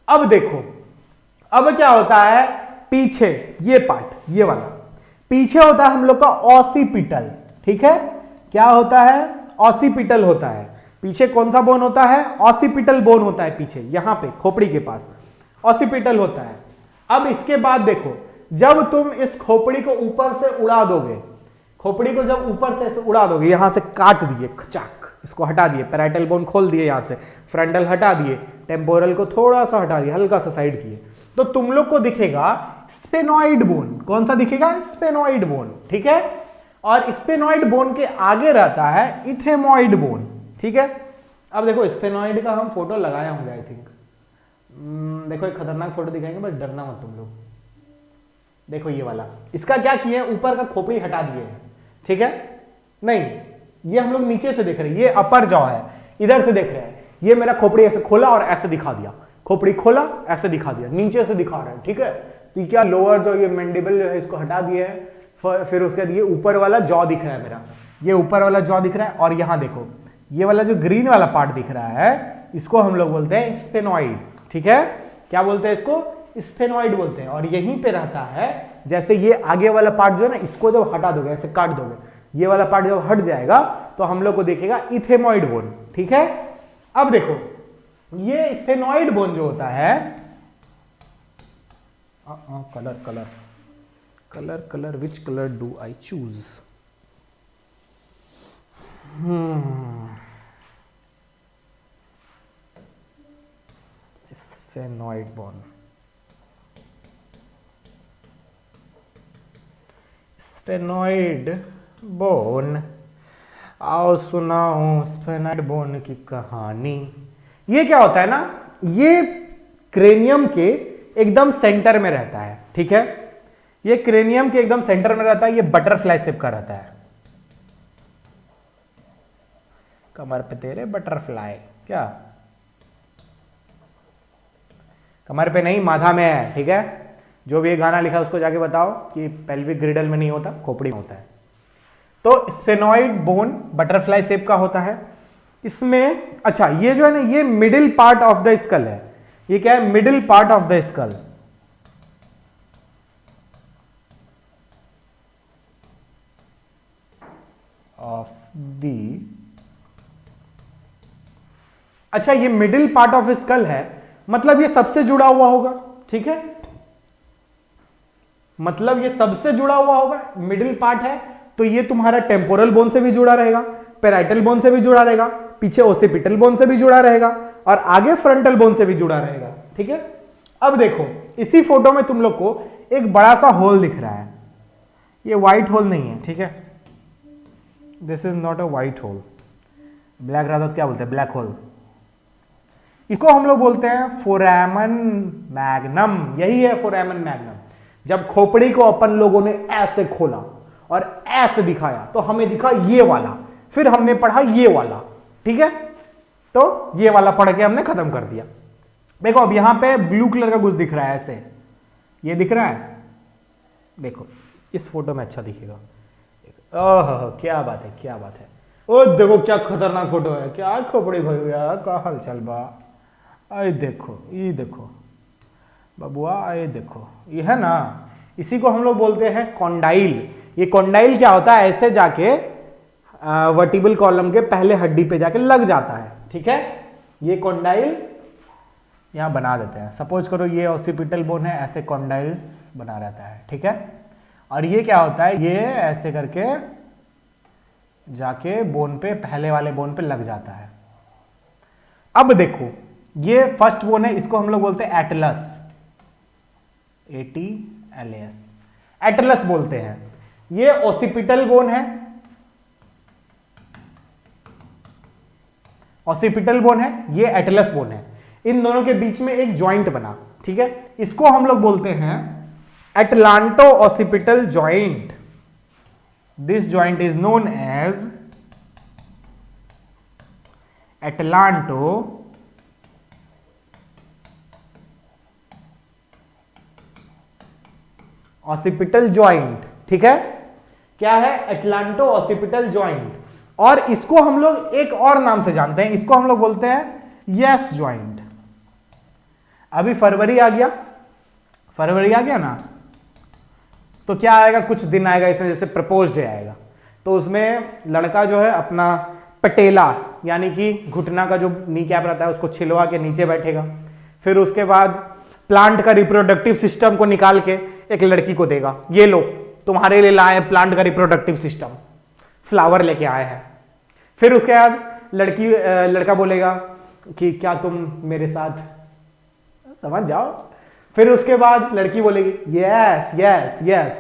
अब देखो, अब क्या होता है? पीछे ये पार्ट, ये वाला पीछे होता है हम लोग का ऑसिपिटल, ठीक है। क्या होता है? ऑसिपिटल होता है। पीछे कौन सा बोन होता है? ऑसिपिटल बोन होता है पीछे, यहां पे खोपड़ी के पास ऑसिपिटल होता है। अब इसके बाद देखो, जब तुम इस खोपड़ी को ऊपर से उड़ा दोगे, खोपड़ी को जब ऊपर से उड़ा दोगे, यहां से काट दिए, खचाक, इसको हटा दिए, पैराइटल बोन खोल दिए, यहां से फ्रंटल हटा दिए, टेम्पोरल को थोड़ा सा हटा दिए, हल्का सा साइड किए, तो तुम लोग को दिखेगा स्पेनॉइड बोन। कौन सा दिखेगा? स्पेनॉइड बोन, ठीक है। और स्पेनॉइड बोन के आगे रहता है इथेमॉइड बोन, ठीक है। अब देखो, स्पेनॉइड का हम फोटो लगाया होंगे आई थिंक। देखो, एक खतरनाक फोटो दिखाएंगे, बस डरना मत तुम लोग। देखो ये वाला, इसका क्या किया है? ऊपर का खोपड़ी हटा दिए है, ठीक है। नहीं, ये हम लोग नीचे से देख रहे हैं, ये अपर जॉ है, इधर से देख रहे हैं। ये मेरा खोपड़ी ऐसे खोला और ऐसे दिखा दिया, खोपड़ी खोला ऐसे दिखा दिया, नीचे से दिखा रहा है, ठीक है। तो क्या लोअर जो ये मैंडिबल जो है इसको हटा दिए है, फिर उसके बाद ये ऊपर वाला जॉ दिख रहा है मेरा, ये ऊपर वाला जॉ दिख रहा है। और यहां देखो, ये वाला जो ग्रीन वाला पार्ट दिख रहा है, इसको हम लोग बोलते हैं स्पेनॉइड, ठीक है। क्या बोलते हैं इसको? स्पेनॉइड बोलते हैं। और यहीं पे रहता है, जैसे ये आगे वाला पार्ट जो है ना, इसको जब हटा दोगे, ऐसे काट दोगे, ये वाला पार्ट जब हट जाएगा तो हम लोग को देखेगा इथेमॉइड बोन, ठीक है। अब देखो, ये स्पेनॉइड बोन जो होता है, colour colour colour colour, which colour do I choose? Sphenoid bone, sphenoid bone, आओ सुनाओ स्पेनॉइड बोन की कहानी। ये क्या होता है ना, ये क्रेनियम के एकदम सेंटर में रहता है, ठीक है। ये क्रेनियम के एकदम सेंटर में रहता है, ये बटरफ्लाई शेप का रहता है, कमर पे तेरे बटरफ्लाई, क्या कमर पे नहीं माथा में है, ठीक है। जो भी ये गाना लिखा उसको जाके बताओ कि पेल्विक ग्रिडल में नहीं होता, खोपड़ी में होता है। तो स्फेनॉइड बोन बटरफ्लाई शेप का होता है इसमें। अच्छा ये जो है ना, ये middle part of the skull है। ये क्या है? Middle part of the skull. Of the, अच्छा ये मिडिल पार्ट ऑफ स्कल है, मतलब ये सबसे जुड़ा हुआ होगा, ठीक है। मतलब ये सबसे जुड़ा हुआ होगा, मिडिल पार्ट है, तो ये तुम्हारा टेम्पोरल बोन से भी जुड़ा रहेगा, पेराइटल बोन से भी जुड़ा रहेगा, पीछे ओसिपिटल बोन से भी जुड़ा रहेगा, और आगे फ्रंटल बोन से भी जुड़ा रहेगा, ठीक है। अब देखो इसी फोटो में तुम लोग को एक बड़ा सा होल दिख रहा है। ये व्हाइट होल नहीं है, ठीक है। This is not a white hole. Black Radha क्या बोलते हैं? Black hole. इसको हम लोग बोलते हैं फोरामन मैग्नम। यही है फोरामन मैग्नम। जब खोपड़ी को अपन लोगों ने ऐसे खोला और ऐसे दिखाया तो हमें दिखा ये वाला, फिर हमने पढ़ा ये वाला, ठीक है। तो ये वाला पढ़ के हमने खत्म कर दिया। देखो अब यहां पे ब्लू कलर का कुछ दिख रहा है, ऐसे ये दिख रहा है, देखो इस फोटो में अच्छा दिखेगा। ओह क्या बात है, क्या बात है। ओ देखो क्या खतरनाक फोटो है, क्या खोपड़ी भैया का हाल चल बा। आए देखो, ये देखो बबुआ, आए देखो, ये है ना, इसी को हम लोग बोलते हैं कॉन्डाइल। ये कॉन्डाइल क्या होता है? ऐसे जाके वर्टिबल कॉलम के पहले हड्डी पे जाके लग जाता है, ठीक है। ये कॉन्डाइल यहां बना देते हैं। सपोज करो ये ऑसिपिटल बोन है, ऐसे कॉन्डाइल बना रहता है, ठीक है। और ये क्या होता है? ये ऐसे करके जाके बोन पे, पहले वाले बोन पे लग जाता है। अब देखो ये फर्स्ट बोन है, इसको हम लोग बोलते हैं एटलस, ATLAS, एटलस बोलते हैं। ये ऑसिपिटल बोन है, ऑसिपिटल बोन है, ये एटलस बोन है। इन दोनों के बीच में एक जॉइंट बना, ठीक है। इसको हम लोग बोलते हैं atlanto occipital joint. This joint is known as atlanto occipital joint, ठीक है। क्या है? Atlanto occipital joint. और इसको हम लोग एक और नाम से जानते हैं, इसको हम लोग बोलते हैं यस जॉइंट। अभी फरवरी आ गया, फरवरी आ गया ना, तो क्या आएगा? कुछ दिन आएगा इसमें, जैसे प्रपोज डे आएगा, तो उसमें लड़का जो है अपना पटेला यानी कि घुटना का जो नी कैप रहता है उसको छिलवा के नीचे बैठेगा। फिर उसके बाद प्लांट का रिप्रोडक्टिव सिस्टम को निकाल के एक लड़की को देगा, ये लो तुम्हारे लिए लाए प्लांट का रिप्रोडक्टिव सिस्टम, फ्लावर लेके आए हैं। फिर उसके बाद लड़का बोलेगा कि क्या तुम मेरे साथ, समझ जाओ। फिर उसके बाद लड़की बोलेगी यस यस यस।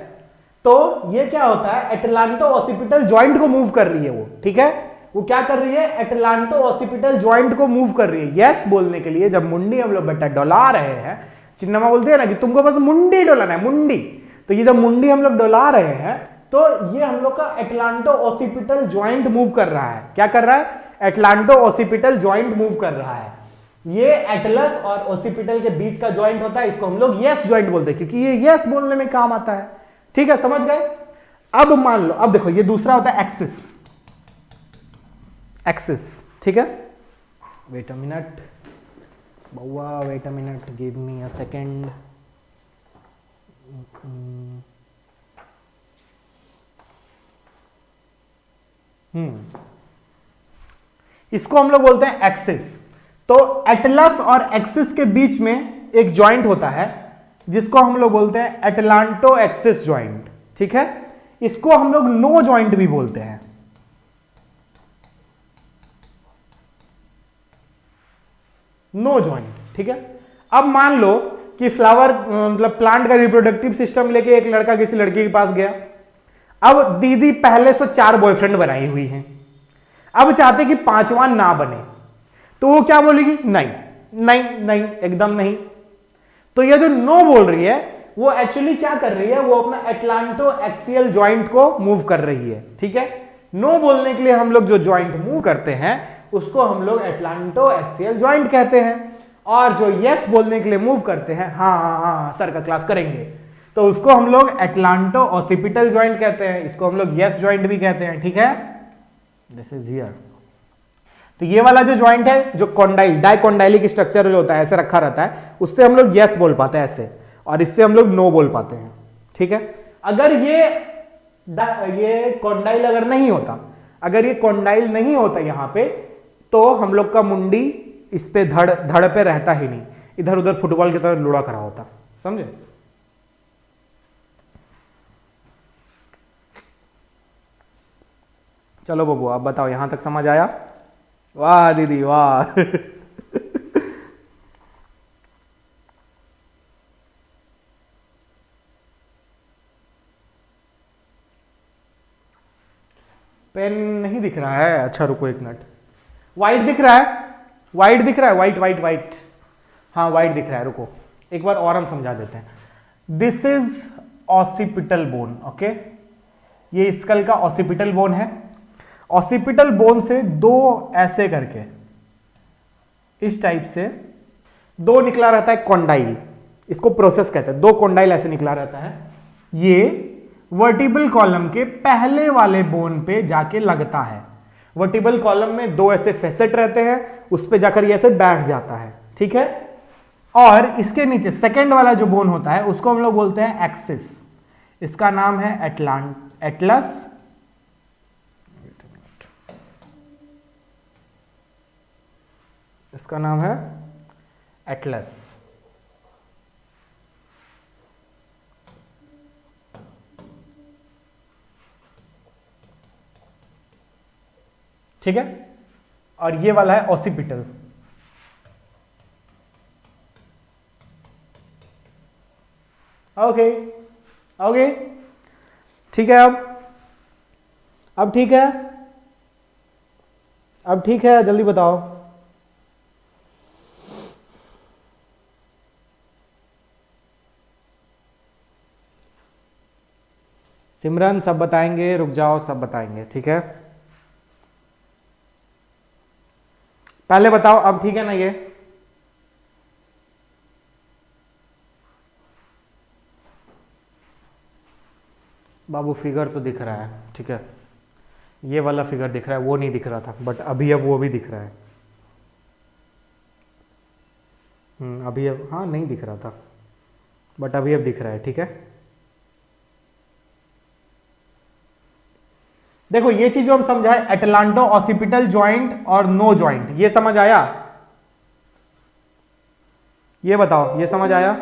तो ये क्या होता है? एटलांटो ऑसिपिटल जॉइंट को मूव कर रही है वो, ठीक है। वो क्या कर रही है? एटलांटो ऑसिपिटल जॉइंट को मूव कर रही है। यस बोलने के लिए जब मुंडी हम लोग बेटा डोला रहे हैं, चिन्नमा बोलते हैं ना कि तुमको बस मुंडी डोलाना है, मुंडी। तो ये जब मुंडी हम लोग डोला रहे हैं तो ये हम लोग का एटलांटो ऑसिपिटल जॉइंट मूव कर रहा है। क्या कर रहा है? एटलांटो ऑसिपिटल जॉइंट मूव कर रहा है। ये एटलस और ऑसिपिटल के बीच का जॉइंट होता है, इसको हम लोग यस जॉइंट बोलते हैं क्योंकि ये यस बोलने में काम आता है, ठीक है। समझ गए? अब मान लो, अब देखो ये दूसरा होता है एक्सिस, एक्सिस, ठीक है। वेट अ मिनट बउआ, wait a minute, give me a second. इसको हम लोग बोलते हैं एक्सिस। तो एटलस और एक्सिस के बीच में एक जॉइंट होता है जिसको हम लोग बोलते हैं एटलांटो एक्सिस जॉइंट, ठीक है। इसको हम लोग नो जॉइंट भी बोलते हैं, नो जॉइंट, ठीक है। अब मान लो कि फ्लावर मतलब प्लांट का रिप्रोडक्टिव सिस्टम लेके एक लड़का किसी लड़की के पास गया। अब दीदी पहले से 4 बॉयफ्रेंड बनाई हुई हैं, अब चाहते कि 5वां ना बने, तो वो क्या बोलेगी? नहीं नहीं नहीं, एकदम नहीं। तो ये जो नो बोल रही है वो एक्चुअली क्या कर रही है? वो अपना एटलांटो एक्सियल जॉइंट को मूव कर रही है, ठीक है। नो बोलने के लिए हम लोग जो ज्वाइंट मूव करते हैं उसको हम लोग एटलांटो एक्सियल ज्वाइंट कहते हैं, और जो यस बोलने के लिए मूव करते हैं, हाँ हाँ हाँ सर का क्लास करेंगे, तो उसको हम लोग एटलांटो ऑसिपिटल ज्वाइंट कहते हैं, इसको हम लोग यस ज्वाइंट भी कहते हैं, ठीक है। This is here. तो ये वाला जो ज्वाइंट है, जो कॉन्डाइल डाइकॉन्डाइलिक स्ट्रक्चर जो होता है ऐसे रखा रहता है, उससे हम लोग यस बोल पाते हैं ऐसे, और इससे हम लोग नो बोल पाते हैं, ठीक है। अगर ये कॉन्डाइल अगर नहीं होता, अगर ये कॉन्डाइल नहीं होता यहां पे, तो हम लोग का मुंडी इस पे धड़ पे रहता ही नहीं, इधर उधर फुटबॉल की तरह लुढ़ा खड़ा होता, समझे। चलो बबू आप बताओ, यहां तक समझ आया? वाह दीदी वाह पेन नहीं दिख रहा है, अच्छा रुको एक मिनट। वाइट दिख रहा है, वाइट दिख रहा है, वाइट वाइट वाइट, हाँ वाइट दिख रहा है, रुको एक बार और हम समझा देते हैं। This is occipital bone, okay, ये स्कल का ऑसिपिटल बोन है। ऑसिपिटल बोन से दो ऐसे करके इस टाइप से दो निकला रहता है कॉन्डाइल, इसको प्रोसेस कहते हैं, दो कॉन्डाइल ऐसे निकला रहता है, ये वर्टिबल कॉलम के पहले वाले बोन पे जाके लगता है। वर्टिबल कॉलम में दो ऐसे फेसेट रहते हैं, उस पे जाकर ये ऐसे बैठ जाता है, ठीक है। और इसके नीचे सेकंड वाला जो बोन होता है उसको हम लोग बोलते हैं एक्सिस, इसका नाम है एटलस, इसका नाम है एटलस, ठीक है। और ये वाला है ऑसिपिटल, ओके ओके, ठीक है। अब ठीक है, अब ठीक है, जल्दी बताओ। सिमरन सब बताएंगे, रुक जाओ सब बताएंगे, ठीक है। पहले बताओ अब ठीक है ना ये? बाबू फिगर तो दिख रहा है, ठीक है, ये वाला फिगर दिख रहा है, वो नहीं दिख रहा था, बट अभी अब वो भी दिख रहा है। अभी अब हाँ नहीं दिख रहा था, बट अभी अब दिख रहा है, ठीक है। देखो ये चीज जो हम समझाए, एटलांटो ऑसिपिटल ज्वाइंट और नो ज्वाइंट, ये समझ आया? ये बताओ, ये समझ आया?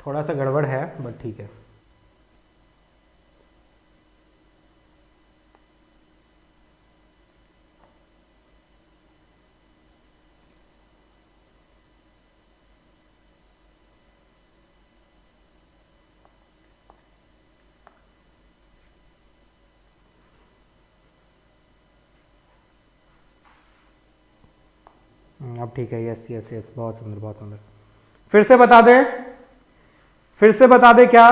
थोड़ा सा गड़बड़ है बट ठीक है। अब ठीक है, यस यस यस, बहुत सुंदर बहुत सुंदर। फिर से बता दे, फिर से बता दे क्या?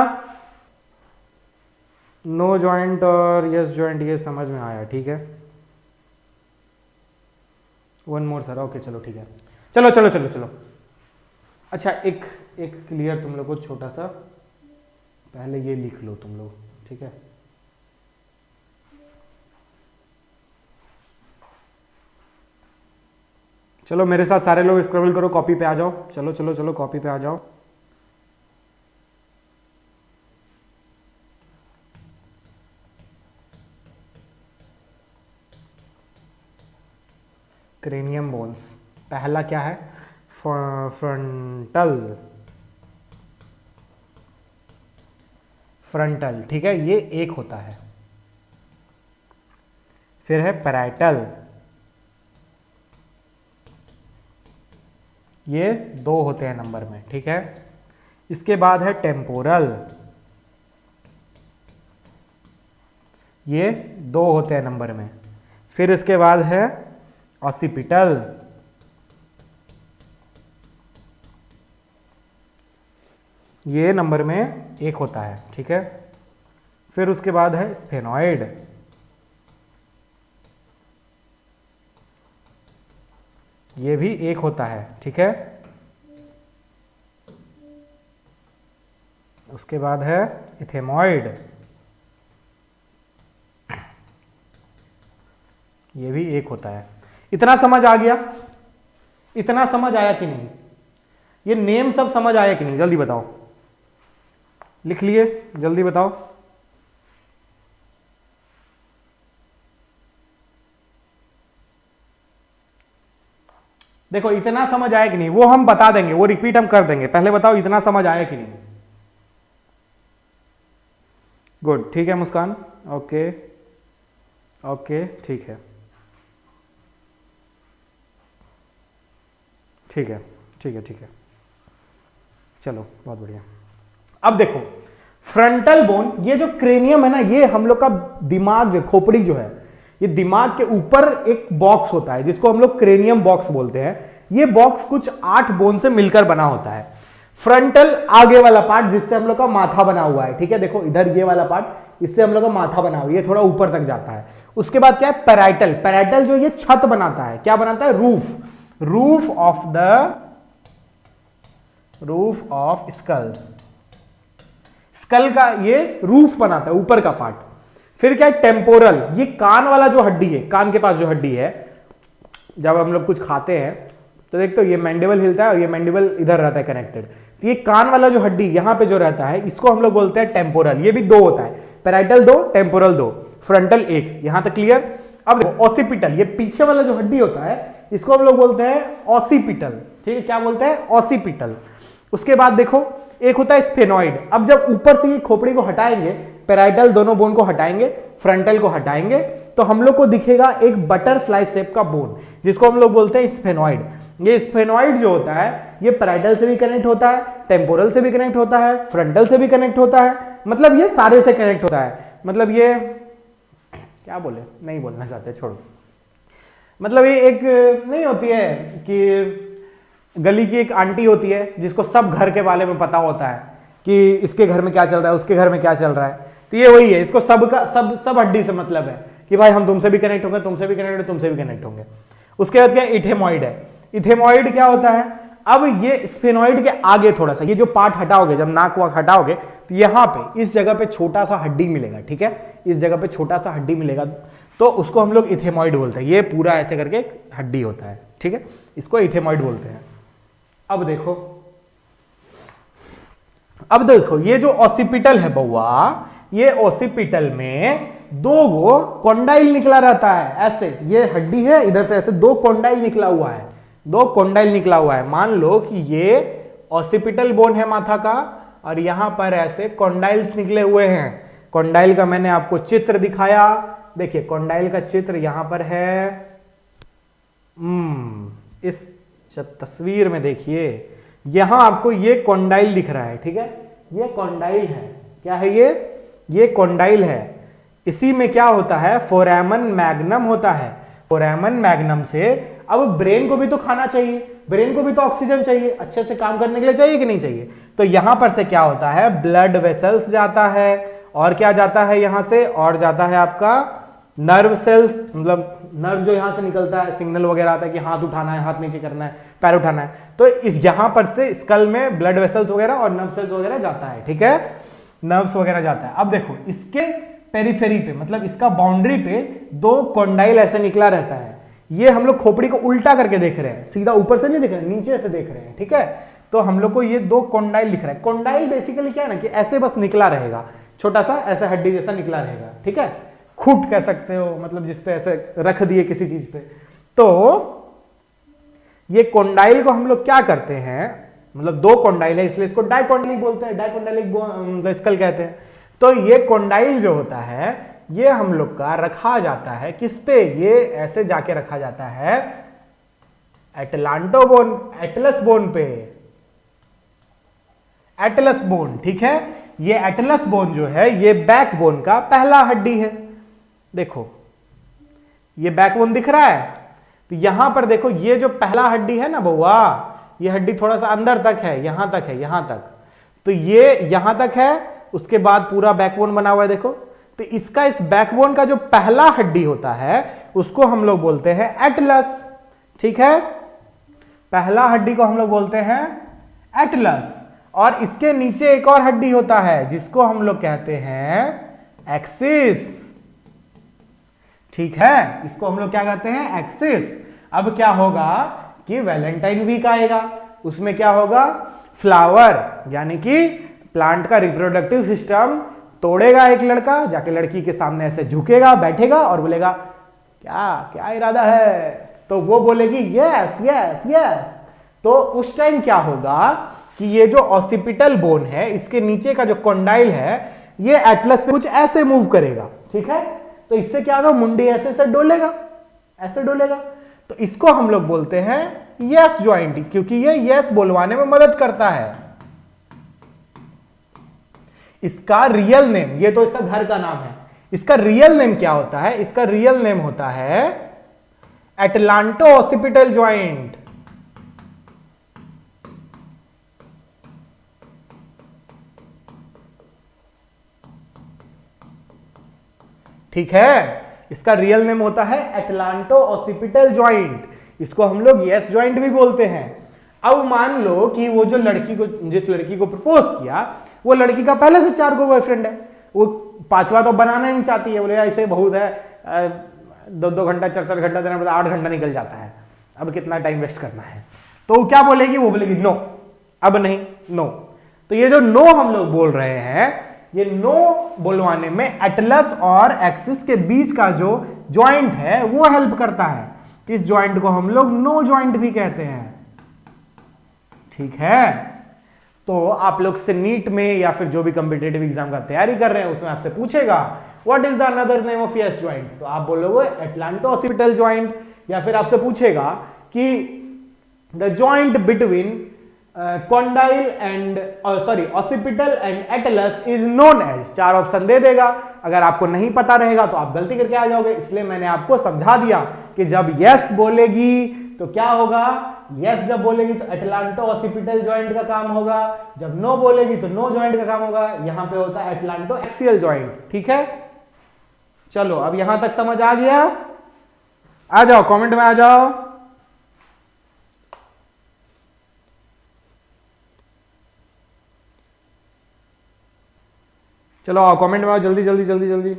नो जॉइंट और यस जॉइंट ये समझ में आया, ठीक है। वन मोर सर, ओके चलो ठीक है, चलो चलो चलो चलो। अच्छा एक एक क्लियर तुम लोग को छोटा सा, पहले ये लिख लो तुम लोग, ठीक है। चलो मेरे साथ सारे लोग स्क्रॉल करो, कॉपी पे आ जाओ, चलो चलो चलो कॉपी पे आ जाओ। क्रेनियम बोन्स, पहला क्या है? फ्रंटल, फ्रंटल, ठीक है, ये एक होता है। फिर है पैराइटल, ये दो होते हैं नंबर में, ठीक है। इसके बाद है टेम्पोरल, ये 2 होते हैं नंबर में। फिर इसके बाद है ऑसिपिटल, ये नंबर में 1 होता है, ठीक है। फिर उसके बाद है स्फेनॉइड, ये भी 1 होता है, ठीक है। उसके बाद है इथेमॉइड, ये भी 1 होता है। इतना समझ आ गया? इतना समझ आया कि नहीं? ये नेम सब समझ आया कि नहीं? जल्दी बताओ, लिख लिए? जल्दी बताओ। देखो इतना समझ आया कि नहीं वो हम बता देंगे, वो रिपीट हम कर देंगे। पहले बताओ इतना समझ आया कि नहीं? गुड, ठीक है मुस्कान, ओके ओके, ठीक है ठीक है ठीक है ठीक है, चलो बहुत बढ़िया। अब देखो फ्रंटल बोन, ये जो क्रेनियम है ना, ये हम लोग का दिमाग जो खोपड़ी जो है, ये दिमाग के ऊपर एक बॉक्स होता है जिसको हम लोग क्रेनियम बॉक्स बोलते हैं। ये बॉक्स कुछ 8 बोन से मिलकर बना होता है। फ्रंटल आगे वाला पार्ट जिससे हम लोग का माथा बना हुआ है, ठीक है। देखो इधर ये वाला पार्ट, इससे हम लोग का माथा बना हुआ है, ये थोड़ा ऊपर तक जाता है। उसके बाद क्या है? पैराइटल। पैराइटल जो ये छत बनाता है, क्या बनाता है? Roof, roof of skull. Skull का ये रूफ बनाता है, ऊपर का पार्ट। फिर क्या है? टेम्पोरल, ये कान वाला जो हड्डी है, कान के पास जो हड्डी है, जब हम लोग कुछ खाते हैं तो देखते हो ये मैंडिबल हिलता है और ये मैंडिबल इधर रहता है कनेक्टेड। तो ये कान वाला जो हड्डी यहां पे जो रहता है, इसको हम लोग बोलते हैं टेम्पोरल। ये भी 2 होता है, पैराइटल 2, टेम्पोरल 2, फ्रंटल 1। यहां तक क्लियर? अब देखो ऑसिपिटल, ये पीछे वाला जो हड्डी होता है इसको हम लोग बोलते हैं ऑसिपिटल, ठीक है। क्या बोलते हैं? ऑसिपिटल। उसके बाद देखो एक होता है स्फेनॉइड। अब जब ऊपर से ये खोपड़ी को हटाएंगे, पैराइटल दोनों बोन को हटाएंगे, फ्रंटल को हटाएंगे, तो हम लोग को दिखेगा एक बटरफ्लाई शेप का बोन जिसको हम लोग बोलते हैं स्फेनॉइड। ये स्फेनॉइड जो होता है ये पैराइटल से भी कनेक्ट होता है, टेम्पोरल से भी कनेक्ट होता है, फ्रंटल से भी कनेक्ट होता है, मतलब ये सारे से कनेक्ट होता है। मतलब ये क्या बोले, नहीं बोलना चाहते, छोड़ो। मतलब ये एक नहीं होती है कि गली की एक आंटी होती है जिसको सब घर के बारे में पता होता है कि इसके घर में क्या चल रहा है, उसके घर में क्या चल रहा है। तो ये वही है, इसको सब हड्डी से मतलब है कि भाई हम तुमसे भी कनेक्ट होंगे, तुमसे भी कनेक्ट होंगे, तुमसे भी कनेक्ट होंगे। उसके बाद क्या? इथेमॉइड है। इथेमॉइड क्या होता है? अब ये स्फेनॉइड के आगे थोड़ा सा, ये जो पार्ट हटाओगे, जब नाक वाक हटाओगे तो यहां पे इस जगह पे छोटा सा हड्डी मिलेगा, ठीक है। इस जगह पे छोटा सा हड्डी मिलेगा तो उसको हम लोग इथेमॉइड बोलते हैं। ये पूरा ऐसे करके एक हड्डी होता है, ठीक है, इसको इथेमॉइड बोलते हैं। अब देखो ये जो ऑसिपिटल है बउआ, ये ऑसिपिटल में 2 गो कॉन्डाइल निकला रहता है। ऐसे ये हड्डी है, इधर से ऐसे 2 कॉन्डाइल निकला हुआ है, 2 कॉन्डाइल निकला हुआ है। मान लो कि ये ऑसिपिटल बोन है माथा का और यहां पर ऐसे कॉन्डाइल्स निकले हुए हैं। कॉन्डाइल का मैंने आपको चित्र दिखाया, देखिए कॉन्डाइल का चित्र यहां पर है। इस तस्वीर में देखिए, यहां आपको ये कॉन्डाइल दिख रहा है, ठीक है। ये कॉन्डाइल है, क्या है ये कॉन्डाइल है। इसी में क्या होता है? फोरामन मैग्नम होता है। फोरामन मैग्नम से अब ब्रेन को भी तो खाना चाहिए, ब्रेन को भी तो ऑक्सीजन चाहिए, अच्छे से काम करने के लिए चाहिए कि नहीं चाहिए। तो यहां पर से क्या होता है? ब्लड वेसल्स जाता है, और क्या जाता है यहां से? और जाता है आपका नर्व सेल्स, मतलब नर्व जो यहां से निकलता है, सिग्नल वगैरह आता है कि हाथ उठाना है, हाथ नीचे करना है, पैर उठाना है। तो इस यहां पर से स्कल में ब्लड वेसल्स वगैरह और नर्व सेल्स वगैरह जाता है, ठीक है, नर्व्स वगैरह जाता है। अब देखो इसके पेरिफेरी पे, मतलब इसका बाउंड्री पे 2 कॉन्डाइल ऐसे निकला रहता है। ये हम लोग खोपड़ी को उल्टा करके देख रहे हैं, सीधा ऊपर से नहीं देख रहे हैं, नीचे से देख रहे हैं, ठीक है। तो हम लोग को ये 2 कॉन्डाइल दिख रहा है। कॉन्डाइल बेसिकली क्या है ना कि ऐसे बस निकला रहेगा, छोटा सा ऐसा हड्डी जैसा निकला रहेगा, ठीक है। खूट कह सकते हो, मतलब जिसपे ऐसे रख दिए किसी चीज पे। तो ये कॉन्डाइल को हम लोग क्या करते हैं, मतलब 2 कॉन्डाइल है इसलिए इसको डाइकॉन्डाइलिक बोलते हैं, डाइकॉन्डाइलिक स्कल कहते हैं। तो ये कॉन्डाइल जो होता है ये हम लोग का रखा जाता है किस पे? ये ऐसे जाके रखा जाता है एटलांटोबोन, एटलस बोन पे, एटलस बोन, ठीक है। ये एटलस बोन जो है ये बैकबोन का पहला हड्डी है, देखो ये बैकबोन दिख रहा है, तो यहां पर देखो ये जो पहला हड्डी है ना बउआ, ये हड्डी थोड़ा सा अंदर तक है, यहां तक है, यहां तक, तो ये यहां तक है, उसके बाद पूरा बैकबोन बना हुआ है देखो। तो इसका इस बैकबोन का जो पहला हड्डी होता है उसको हम लोग बोलते हैं एटलस, ठीक है। पहला हड्डी को हम लोग बोलते हैं एटलस, और इसके नीचे एक और हड्डी होता है जिसको हम लोग कहते हैं एक्सिस, ठीक है। इसको हम लोग क्या कहते हैं, एक्सिस। अब क्या होगा कि वैलेंटाइन वीक आएगा, उसमें क्या होगा, फ्लावर यानी कि प्लांट का रिप्रोडक्टिव सिस्टम तोड़ेगा एक लड़का, जाके लड़की के सामने ऐसे झुकेगा, बैठेगा और बोलेगा क्या क्या इरादा है, तो वो बोलेगी यस यस यस। तो उस टाइम क्या होगा कि ये जो ऑसिपिटल बोन है, इसके नीचे का जो कॉन्डाइल है, ये एटलस पे कुछ ऐसे मूव करेगा, ठीक है। तो इससे क्या होगा, मुंडी ऐसे ऐसे डोलेगा, ऐसे डोलेगा, तो इसको हम लोग बोलते हैं यस ज्वाइंट, क्योंकि ये यस बोलवाने में मदद करता है। इसका रियल नेम, ये तो इसका घर का नाम है, इसका रियल नेम क्या होता है, इसका रियल नेम होता है एटलांटो ऑसिपिटल ज्वाइंट, ठीक है। इसका रियल नेम होता है एटलांटो ऑसिपिटल ज्वाइंट, इसको हम लोग यस ज्वाइंट भी बोलते हैं। अब मान लो कि वो जो लड़की को, जिस लड़की को प्रपोज किया, वो लड़की का पहले से 4 बॉयफ्रेंड है, वो 5वां तो बनाना ही नहीं चाहती है, बोले ऐसे बहुत है, 2-2 घंटा 4-4 घंटा देना पड़ता, 8 घंटा निकल जाता है, अब कितना टाइम वेस्ट करना है। तो वो क्या बोलेगी, वो बोलेगी नो, अब नहीं, नो। तो ये जो नो हम लोग बोल रहे हैं, ये नो बोलवाने में एटलस और एक्सिस के बीच का जो ज्वाइंट है वो हेल्प करता है। इस ज्वाइंट को हम लोग नो ज्वाइंट भी कहते हैं, ठीक है। तो आप लोग से नीट में या फिर जो भी कॉम्पिटिटिव एग्जाम का तैयारी कर रहे हैं उसमें आपसे पूछेगा what is the another name of yes joint, तो आप बोलोगे एटलांटो ऑसिपिटल ज्वाइंट, या फिर आपसे पूछेगा कि the joint between condyle and occipital and atlas is known as, 4 option दे देगा। अगर आपको नहीं पता रहेगा तो आप गलती करके आ जाओगे, इसलिए मैंने आपको समझा दिया कि जब यस बोलेगी तो क्या होगा, यस जब बोलेगी तो एटलांटो ऑसिपिटल ज्वाइंट का काम होगा, जब नो बोलेगी तो नो ज्वाइंट का काम होगा, यहां पे होता है एटलांटो एक्सियल ज्वाइंट, ठीक है। चलो अब यहां तक समझ आ गया, आ जाओ कमेंट में आ जाओ। चलो आओ कमेंट में आओ, जल्दी जल्दी जल्दी जल्दी।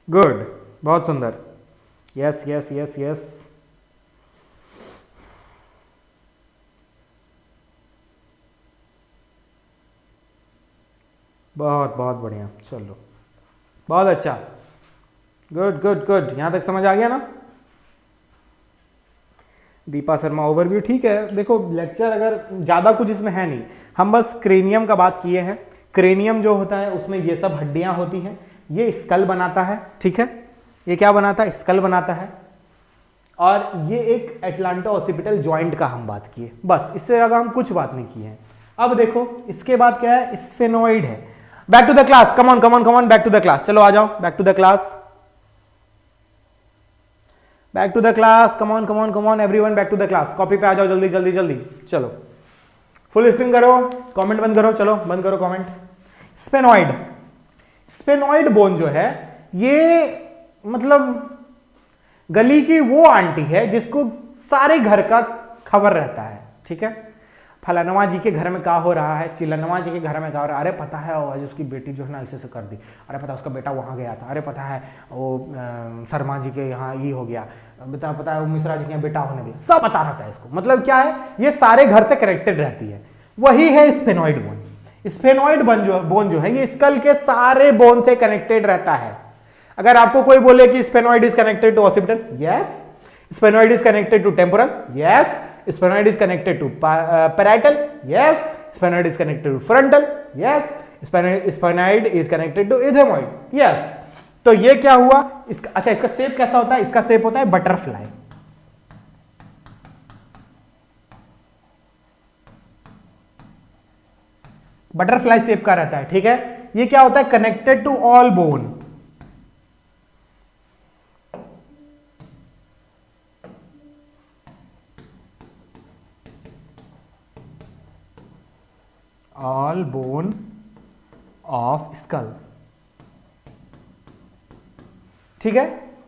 गुड, बहुत सुंदर, यस यस यस यस। बहुत बहुत बढ़िया, चलो बहुत अच्छा, गुड गुड गुड, यहां तक समझ आ गया ना। दीपा शर्मा ओवरव्यू, ठीक है। देखो लेक्चर अगर ज़्यादा कुछ इसमें है नहीं, हम बस क्रेनियम का बात किए हैं। क्रेनियम जो होता है उसमें ये सब हड्डियां होती हैं, ये स्कल बनाता है, ठीक है। ये क्या बनाता है, स्कल बनाता है, और ये एक एटलांटो ऑसिपिटल ज्वाइंट का हम बात किए, बस इससे ज़्यादा हम कुछ बात नहीं किए हैं। अब देखो इसके बाद क्या है, स्फेनोइड है। Back to the class, come on come on come on, back to the class, चलो आ जाओ back to the class, back to the class, come on come on come on everyone, back to the class. Copy पे आ जाओ जल्दी जल्दी जल्दी, चलो फुल स्क्रीन करो, कमेंट बंद करो, चलो बंद करो कमेंट। स्फेनोइड, स्फेनोइड बोन जो है ये मतलब गली की वो आंटी है जिसको सारे घर का खबर रहता है, ठीक है। फलानवा जी के घर में क्या हो रहा है, चिलनवा जी के घर में क्या हो रहा है, अरे पता है आज उसकी बेटी जो है ना ऐसे ऐसे कर दी, अरे पता है उसका बेटा वहाँ गया था, अरे पता है वो शर्मा जी के यहाँ ये हो गया, पता है वो मिश्रा जी के यहाँ बेटा होने दिया, सब पता रहता है इसको। मतलब क्या है, ये सारे घर से कनेक्टेड रहती है, वही है स्फेनोइड बोन। स्फेनोइड बोन जो है ये स्कल के सारे बोन से कनेक्टेड रहता है। अगर आपको कोई बोले कि sphenoid is connected to occipital, yes. Sphenoid is connected to temporal, yes. Sphenoid is connected to parietal, yes. Sphenoid is connected to frontal, yes. Sphenoid is connected to ethmoid, yes. तो ये क्या हुआ, इसका अच्छा इसका शेप कैसा होता है, इसका शेप होता है बटरफ्लाई। बटरफ्लाई शेप का रहता है, ठीक है। ये क्या होता है, connected to all bone, all bone of skull, ठीक है।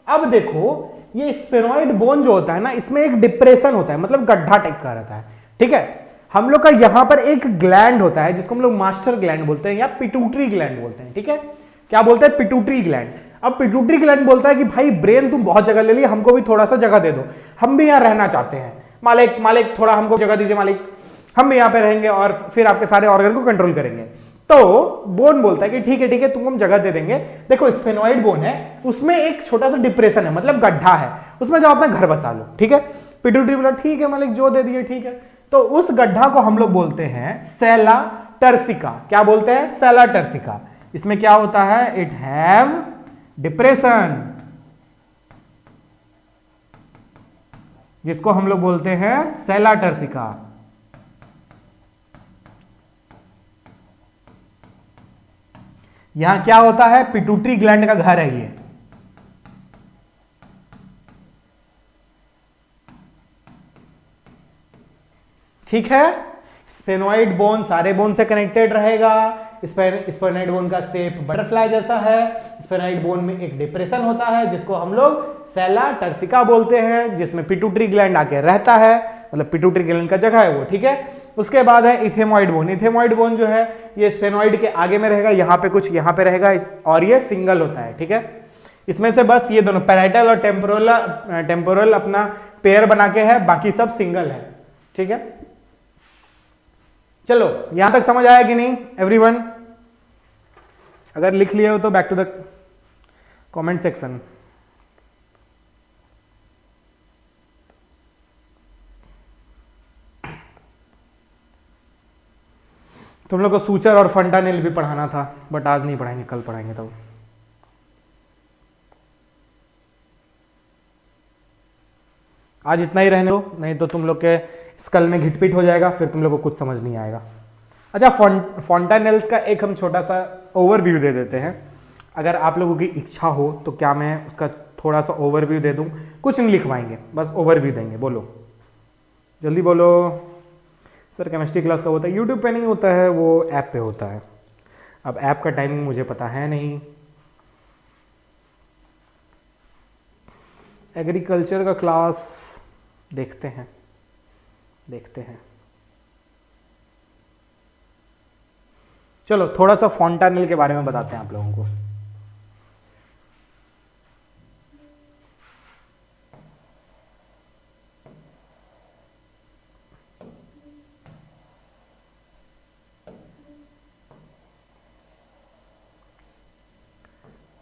अब देखो ये स्फेनॉइड बोन जो होता है ना, इसमें एक डिप्रेशन होता है, मतलब गड्ढा टाइप का रहता है, ठीक है। हम लोग का यहां पर एक ग्लैंड होता है जिसको हम लोग मास्टर ग्लैंड बोलते हैं या पिट्यूटरी ग्लैंड बोलते हैं, ठीक है। क्या बोलते हैं, पिट्यूटरी ग्लैंड। अब पिट्यूटरी ग्लैंड बोलता है कि भाई ब्रेन तुम बहुत जगह ले ली, हमको भी थोड़ा सा जगह दे दो, हम भी यहां रहना चाहते हैं, मालिक मालिक थोड़ा हमको जगह दीजिए मालिक, हम भी यहां पे रहेंगे और फिर आपके सारे ऑर्गन को कंट्रोल करेंगे। तो बोन बोलता है कि ठीक है तुमको हम जगह दे देंगे। देखो स्फेनॉइड बोन है, उसमें एक छोटा सा डिप्रेशन है, मतलब गड्ढा है, उसमें जाओ अपना घर बसा लो, ठीक है। पिट्यूटरी बोला ठीक है मालिक जो दे दिए, ठीक है। तो उस गड्ढा को हम लोग बोलते हैं सेला टर्सिका। क्या बोलते हैं, सेला टर्सिका। इसमें क्या होता है, इट हैव डिप्रेशन, जिसको हम लोग बोलते हैं सेला टर्सिका। यहां क्या होता है, पिट्यूटरी ग्लैंड का घर है ये, ठीक है। स्फेनॉइड बोन सारे बोन से कनेक्टेड रहेगा। स्फेनॉइड बोन का शेप बटरफ्लाई जैसा है। स्फेनॉइड बोन में एक डिप्रेशन होता है जिसको हम लोग सेला टर्सिका बोलते हैं, जिसमें पिट्यूटरी ग्लैंड आके रहता है, मतलब पिट्यूटरी ग्लैंड का जगह है वो, ठीक है। उसके बाद है इथेमॉइड बोन। इथेमॉइड बोन जो है ये स्फेनॉइड के आगे में रहेगा, यहां पे कुछ यहां पे रहेगा, और ये सिंगल होता है, ठीक है। इसमें से बस ये दोनों पैराइटल और टेम्पोरल अपना पेयर बना के है, बाकी सब सिंगल है, ठीक है। चलो यहां तक समझ आया कि नहीं एवरीवन? अगर लिख लिए हो तो back to the comment section. तुम लोग को सूचर और फंडानेल भी पढ़ाना था, बट आज नहीं पढ़ाएंगे, कल पढ़ाएंगे तब। आज इतना ही रहने दो, नहीं तो तुम लोग के स्कल में घिटपिट हो जाएगा, फिर तुम लोग को कुछ समझ नहीं आएगा। अच्छा, फॉन्टानेल्स का एक हम छोटा सा ओवरव्यू दे देते हैं। अगर आप लोगों की इच्छा हो तो क्या मैं उसका थोड़ा सा ओवरव्यू दे दूं? कुछ नहीं लिखवाएंगे, बस ओवरव्यू देंगे। बोलो जल्दी बोलो। सर केमिस्ट्री क्लास का होता है, यूट्यूब पे नहीं होता है, वो ऐप पे होता है। अब ऐप का टाइमिंग मुझे पता है नहीं। एग्रीकल्चर का क्लास देखते हैं। चलो थोड़ा सा फॉन्टानेल के बारे में बताते हैं आप लोगों को।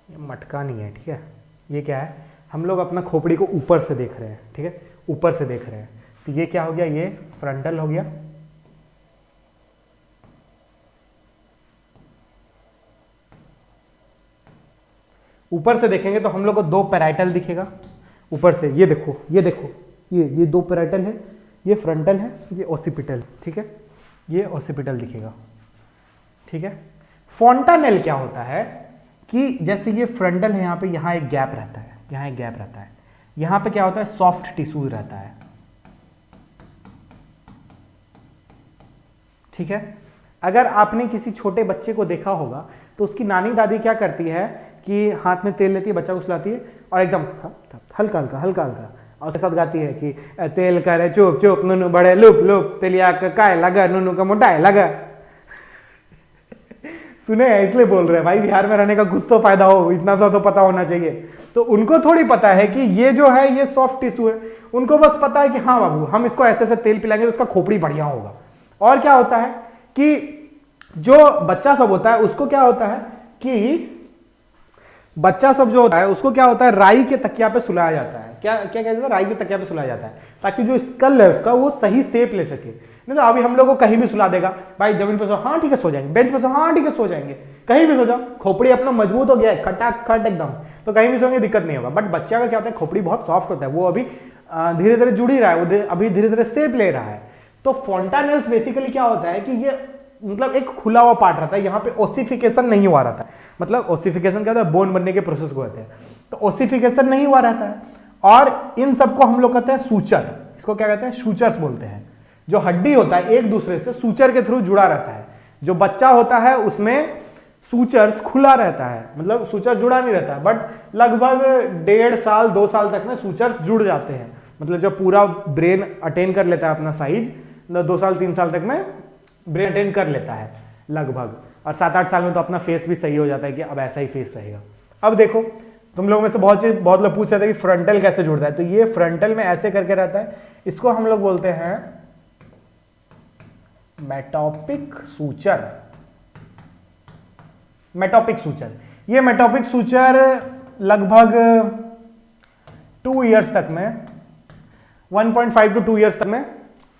ये मटका नहीं है, ठीक है। ये क्या है, हम लोग अपना खोपड़ी को ऊपर से देख रहे हैं, ठीक है, ऊपर से देख रहे हैं। तो ये क्या हो गया, ये फ्रंटल हो गया, ऊपर से देखेंगे तो हम लोग को दो पैराइटल दिखेगा ऊपर से। ये देखो ये दो पैराइटल है, ये फ्रंटल है, ये ओसिपिटल, ठीक है, ये ओसिपिटल दिखेगा, ठीक है। फॉन्टानेल क्या होता है कि जैसे ये फ्रंटल है, यहाँ एक गैप रहता है, यहाँ पे क्या होता है, सॉफ्ट टिश्यू रहता है, ठीक है। अगर आपने किसी छोटे बच्चे को देखा होगा तो उसकी नानी दादी क्या करती है कि हाथ में तेल लेती है, बच्चा को सुलाती है और एकदम हल्का हल्का और उसके साथ गाती है कि तेल करे चुप चुप नुनू बड़े लुप लुप तेलिया का काय लगा नुनू का मोटाई लगा। सुने हैं इसलिए बोल रहे हैं भाई, बिहार में रहने का कुछ तो फायदा हो, इतना सा तो पता होना चाहिए। तो उनको थोड़ी पता है कि ये जो है ये सॉफ्ट टिश्यू है, उनको बस पता है कि हाँ बाबू हम इसको ऐसे ऐसे तेल पिलाएंगे तो उसका खोपड़ी बढ़िया होगा। और क्या होता है कि जो बच्चा सब होता है उसको क्या होता है कि बच्चा सब जो होता है उसको क्या होता है, राई के तकिया पे सुलाया जाता है। क्या क्या कहते हैं, राई के तकिया पे सुलाया जाता है ताकि जो स्कल है उसका वो सही शेप ले सके। नहीं तो अभी हम लोग को कहीं भी सुला देगा, भाई जमीन पे सो, हाँ ठीक है सो जाएंगे, बेंच पे सो, हाँ ठीक है सो जाएंगे, कहीं भी सो जाओ, खोपड़ी अपना मजबूत हो गया है खटाखट एकदम, तो कहीं भी सोएंगे दिक्कत नहीं होगा। बट बच्चा का क्या होता है, खोपड़ी बहुत सॉफ्ट होता है, वो अभी धीरे धीरे जुड़ ही रहा है, वो अभी धीरे धीरे शेप ले रहा है। तो फॉन्टानेल्स बेसिकली क्या होता है कि ये मतलब एक खुला हुआ पार्ट रहता है, यहाँ पे ओसिफिकेशन नहीं हुआ रहता है। मतलब ओसिफिकेशन क्या होता है, बोन बनने के प्रोसेस को कहते हैं, तो ओसिफिकेशन नहीं हुआ रहता है। और इन सबको हम लोग कहते हैं सूचर, इसको क्या कहते हैं, सूचर्स बोलते हैं। जो हड्डी होता है एक दूसरे से सूचर के थ्रू जुड़ा रहता है। जो बच्चा होता है उसमें सूचर्स खुला रहता है, मतलब सूचर जुड़ा नहीं रहता है, बट लगभग 1.5 साल 2 साल तक में सूचर्स जुड़ जाते हैं। मतलब जब पूरा ब्रेन अटेन कर लेता है अपना साइज, 2 साल 3 साल तक में ब्रेन अटेन कर लेता है लगभग, और 7-8 साल में तो अपना फेस भी सही हो जाता है कि अब ऐसा ही फेस रहेगा। अब देखो तुम लोगों में से बहुत लोग पूछ रहे थे कि फ्रंटल कैसे जुड़ता है, तो ये फ्रंटल में ऐसे करके रहता है, इसको हम लोग बोलते हैं मेटोपिक सूचर। मेटोपिक सूचर, ये मेटोपिक सूचर लगभग 2 इयर्स तक में, 1.5 to 2 इयर्स तक में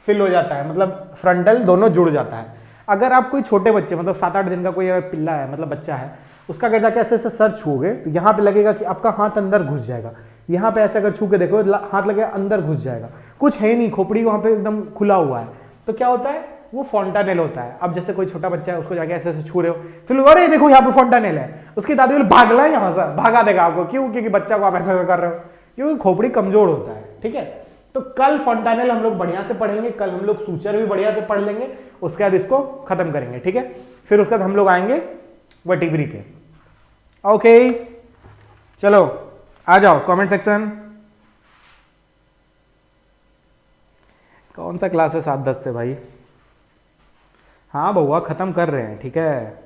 फिल हो जाता है, मतलब फ्रंटल दोनों जुड़ जाता है। अगर आप कोई छोटे बच्चे, मतलब 7-8 दिन का कोई पिल्ला है, मतलब बच्चा है, उसका अगर जाके ऐसे सर छूओगे तो यहाँ पे लगेगा कि आपका हाथ अंदर घुस जाएगा। यहाँ पे ऐसे अगर छू के देखो हाथ लगेगा अंदर घुस जाएगा, कुछ है नहीं, खोपड़ी वहाँ पे एकदम खुला हुआ है। तो क्या होता है, वो फॉन्टानेल होता है। अब जैसे कोई छोटा बच्चा है, उसको जाके ऐसे ऐसे छू रहे हो, फिर अरे देखो यहाँ पे फॉन्टानेल है, उसकी दादी बोले भागला है यहाँ से, भागा देगा आपको। क्यों? क्योंकि बच्चा को आप ऐसा कर रहे हो, क्योंकि खोपड़ी कमजोर होता है। ठीक है, तो कल फॉन्टानेल हम लोग बढ़िया से पढ़ेंगे, कल हम लोग सूचर भी बढ़िया से पढ़ लेंगे, उसके बाद इसको खत्म करेंगे। ठीक है, फिर उसके बाद हम लोग आएंगे वर्टिब्री पे। ओके चलो आ जाओ कमेंट सेक्शन। कौन सा क्लास है 7-10 से भाई? हाँ बउआ खत्म कर रहे हैं। ठीक है,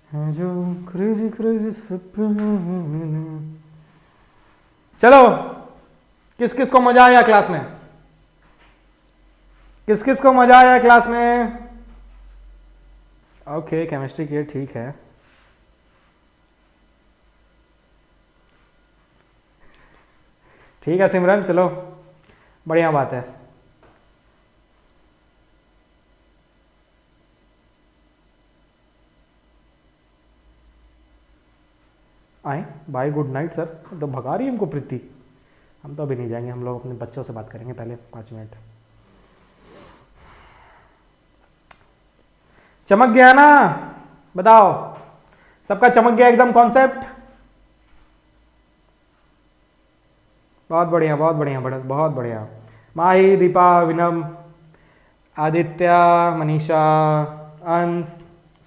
जो क्रेजी क्रेजी चलो, किस किस को मजा आया क्लास में? किस किस को मजा आया क्लास में? ओके केमिस्ट्री की, ठीक है। ठीक है सिमरन, चलो बढ़िया बात है। आए बाय, गुड नाइट सर। तो भगा रही है हमको प्रीति। हम तो अभी नहीं जाएंगे, हम लोग अपने बच्चों से बात करेंगे पहले 5 मिनट। चमक गया ना? बताओ, सबका चमक गया एकदम कॉन्सेप्ट? बहुत बढ़िया, बहुत बढ़िया, बहुत बढ़िया। माही, दीपा, विनम, आदित्य, मनीषा, अंश,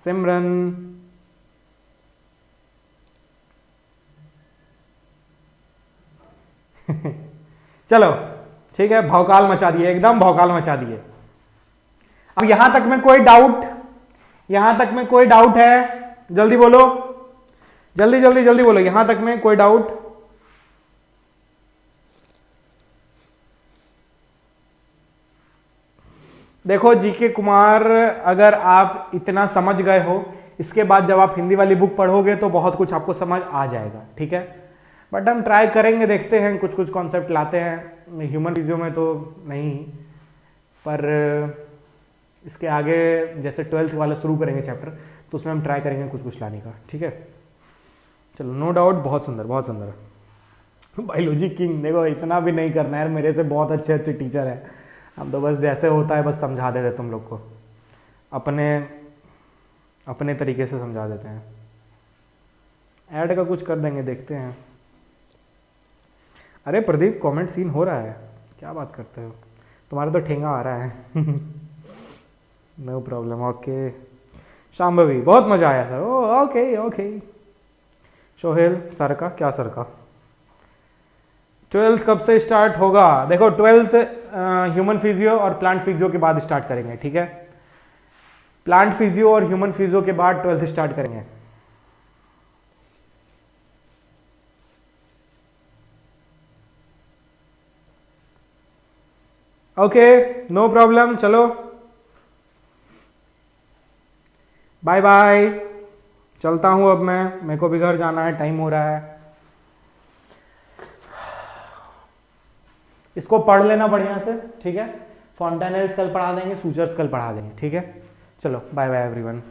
सिमरन, चलो ठीक है, भौकाल मचा दिए, एकदम भौकाल मचा दिए। अब यहां तक में कोई डाउट? यहां तक में कोई डाउट है? जल्दी बोलो, जल्दी जल्दी जल्दी बोलो, यहां तक में कोई डाउट? देखो जीके कुमार, अगर आप इतना समझ गए हो, इसके बाद जब आप हिंदी वाली बुक पढ़ोगे तो बहुत कुछ आपको समझ आ जाएगा। ठीक है, बट हम ट्राई करेंगे, देखते हैं, कुछ कुछ कॉन्सेप्ट लाते हैं। ह्यूमन फिजियो में तो नहीं, पर इसके आगे जैसे 12th वाला शुरू करेंगे चैप्टर, तो उसमें हम ट्राई करेंगे कुछ कुछ लाने का। ठीक है, चलो नो डाउट, बहुत सुंदर, बहुत सुंदर। बायोलॉजी किंग, देखो इतना भी नहीं करना है, मेरे से बहुत अच्छे अच्छे टीचर हैं, हम तो बस जैसे होता है बस समझा देते तुम लोग को, अपने अपने तरीके से समझा देते हैं। ऐड का कुछ कर देंगे, देखते हैं। अरे प्रदीप, कमेंट सीन हो रहा है, क्या बात करते हो? तुम्हारा तो ठेंगा आ रहा है। No problem, okay. शाम्भवी, बहुत मजा आया सर। ओ ओके ओके। सोहेल, सर का क्या? सर का 12th कब से स्टार्ट होगा? देखो 12th ह्यूमन फिजियो और प्लांट फिजियो के बाद स्टार्ट करेंगे। ठीक है, प्लांट फिजियो और ह्यूमन फिजियो के बाद 12th स्टार्ट करेंगे। ओके नो प्रॉब्लम, चलो बाय बाय, चलता हूं अब मैं, मेरे को भी घर जाना है, टाइम हो रहा है। इसको पढ़ लेना बढ़िया से। ठीक है, फॉन्टानेल्स कल पढ़ा देंगे, सूचर्स कल पढ़ा देंगे। ठीक है, चलो बाय बाय एवरीवन।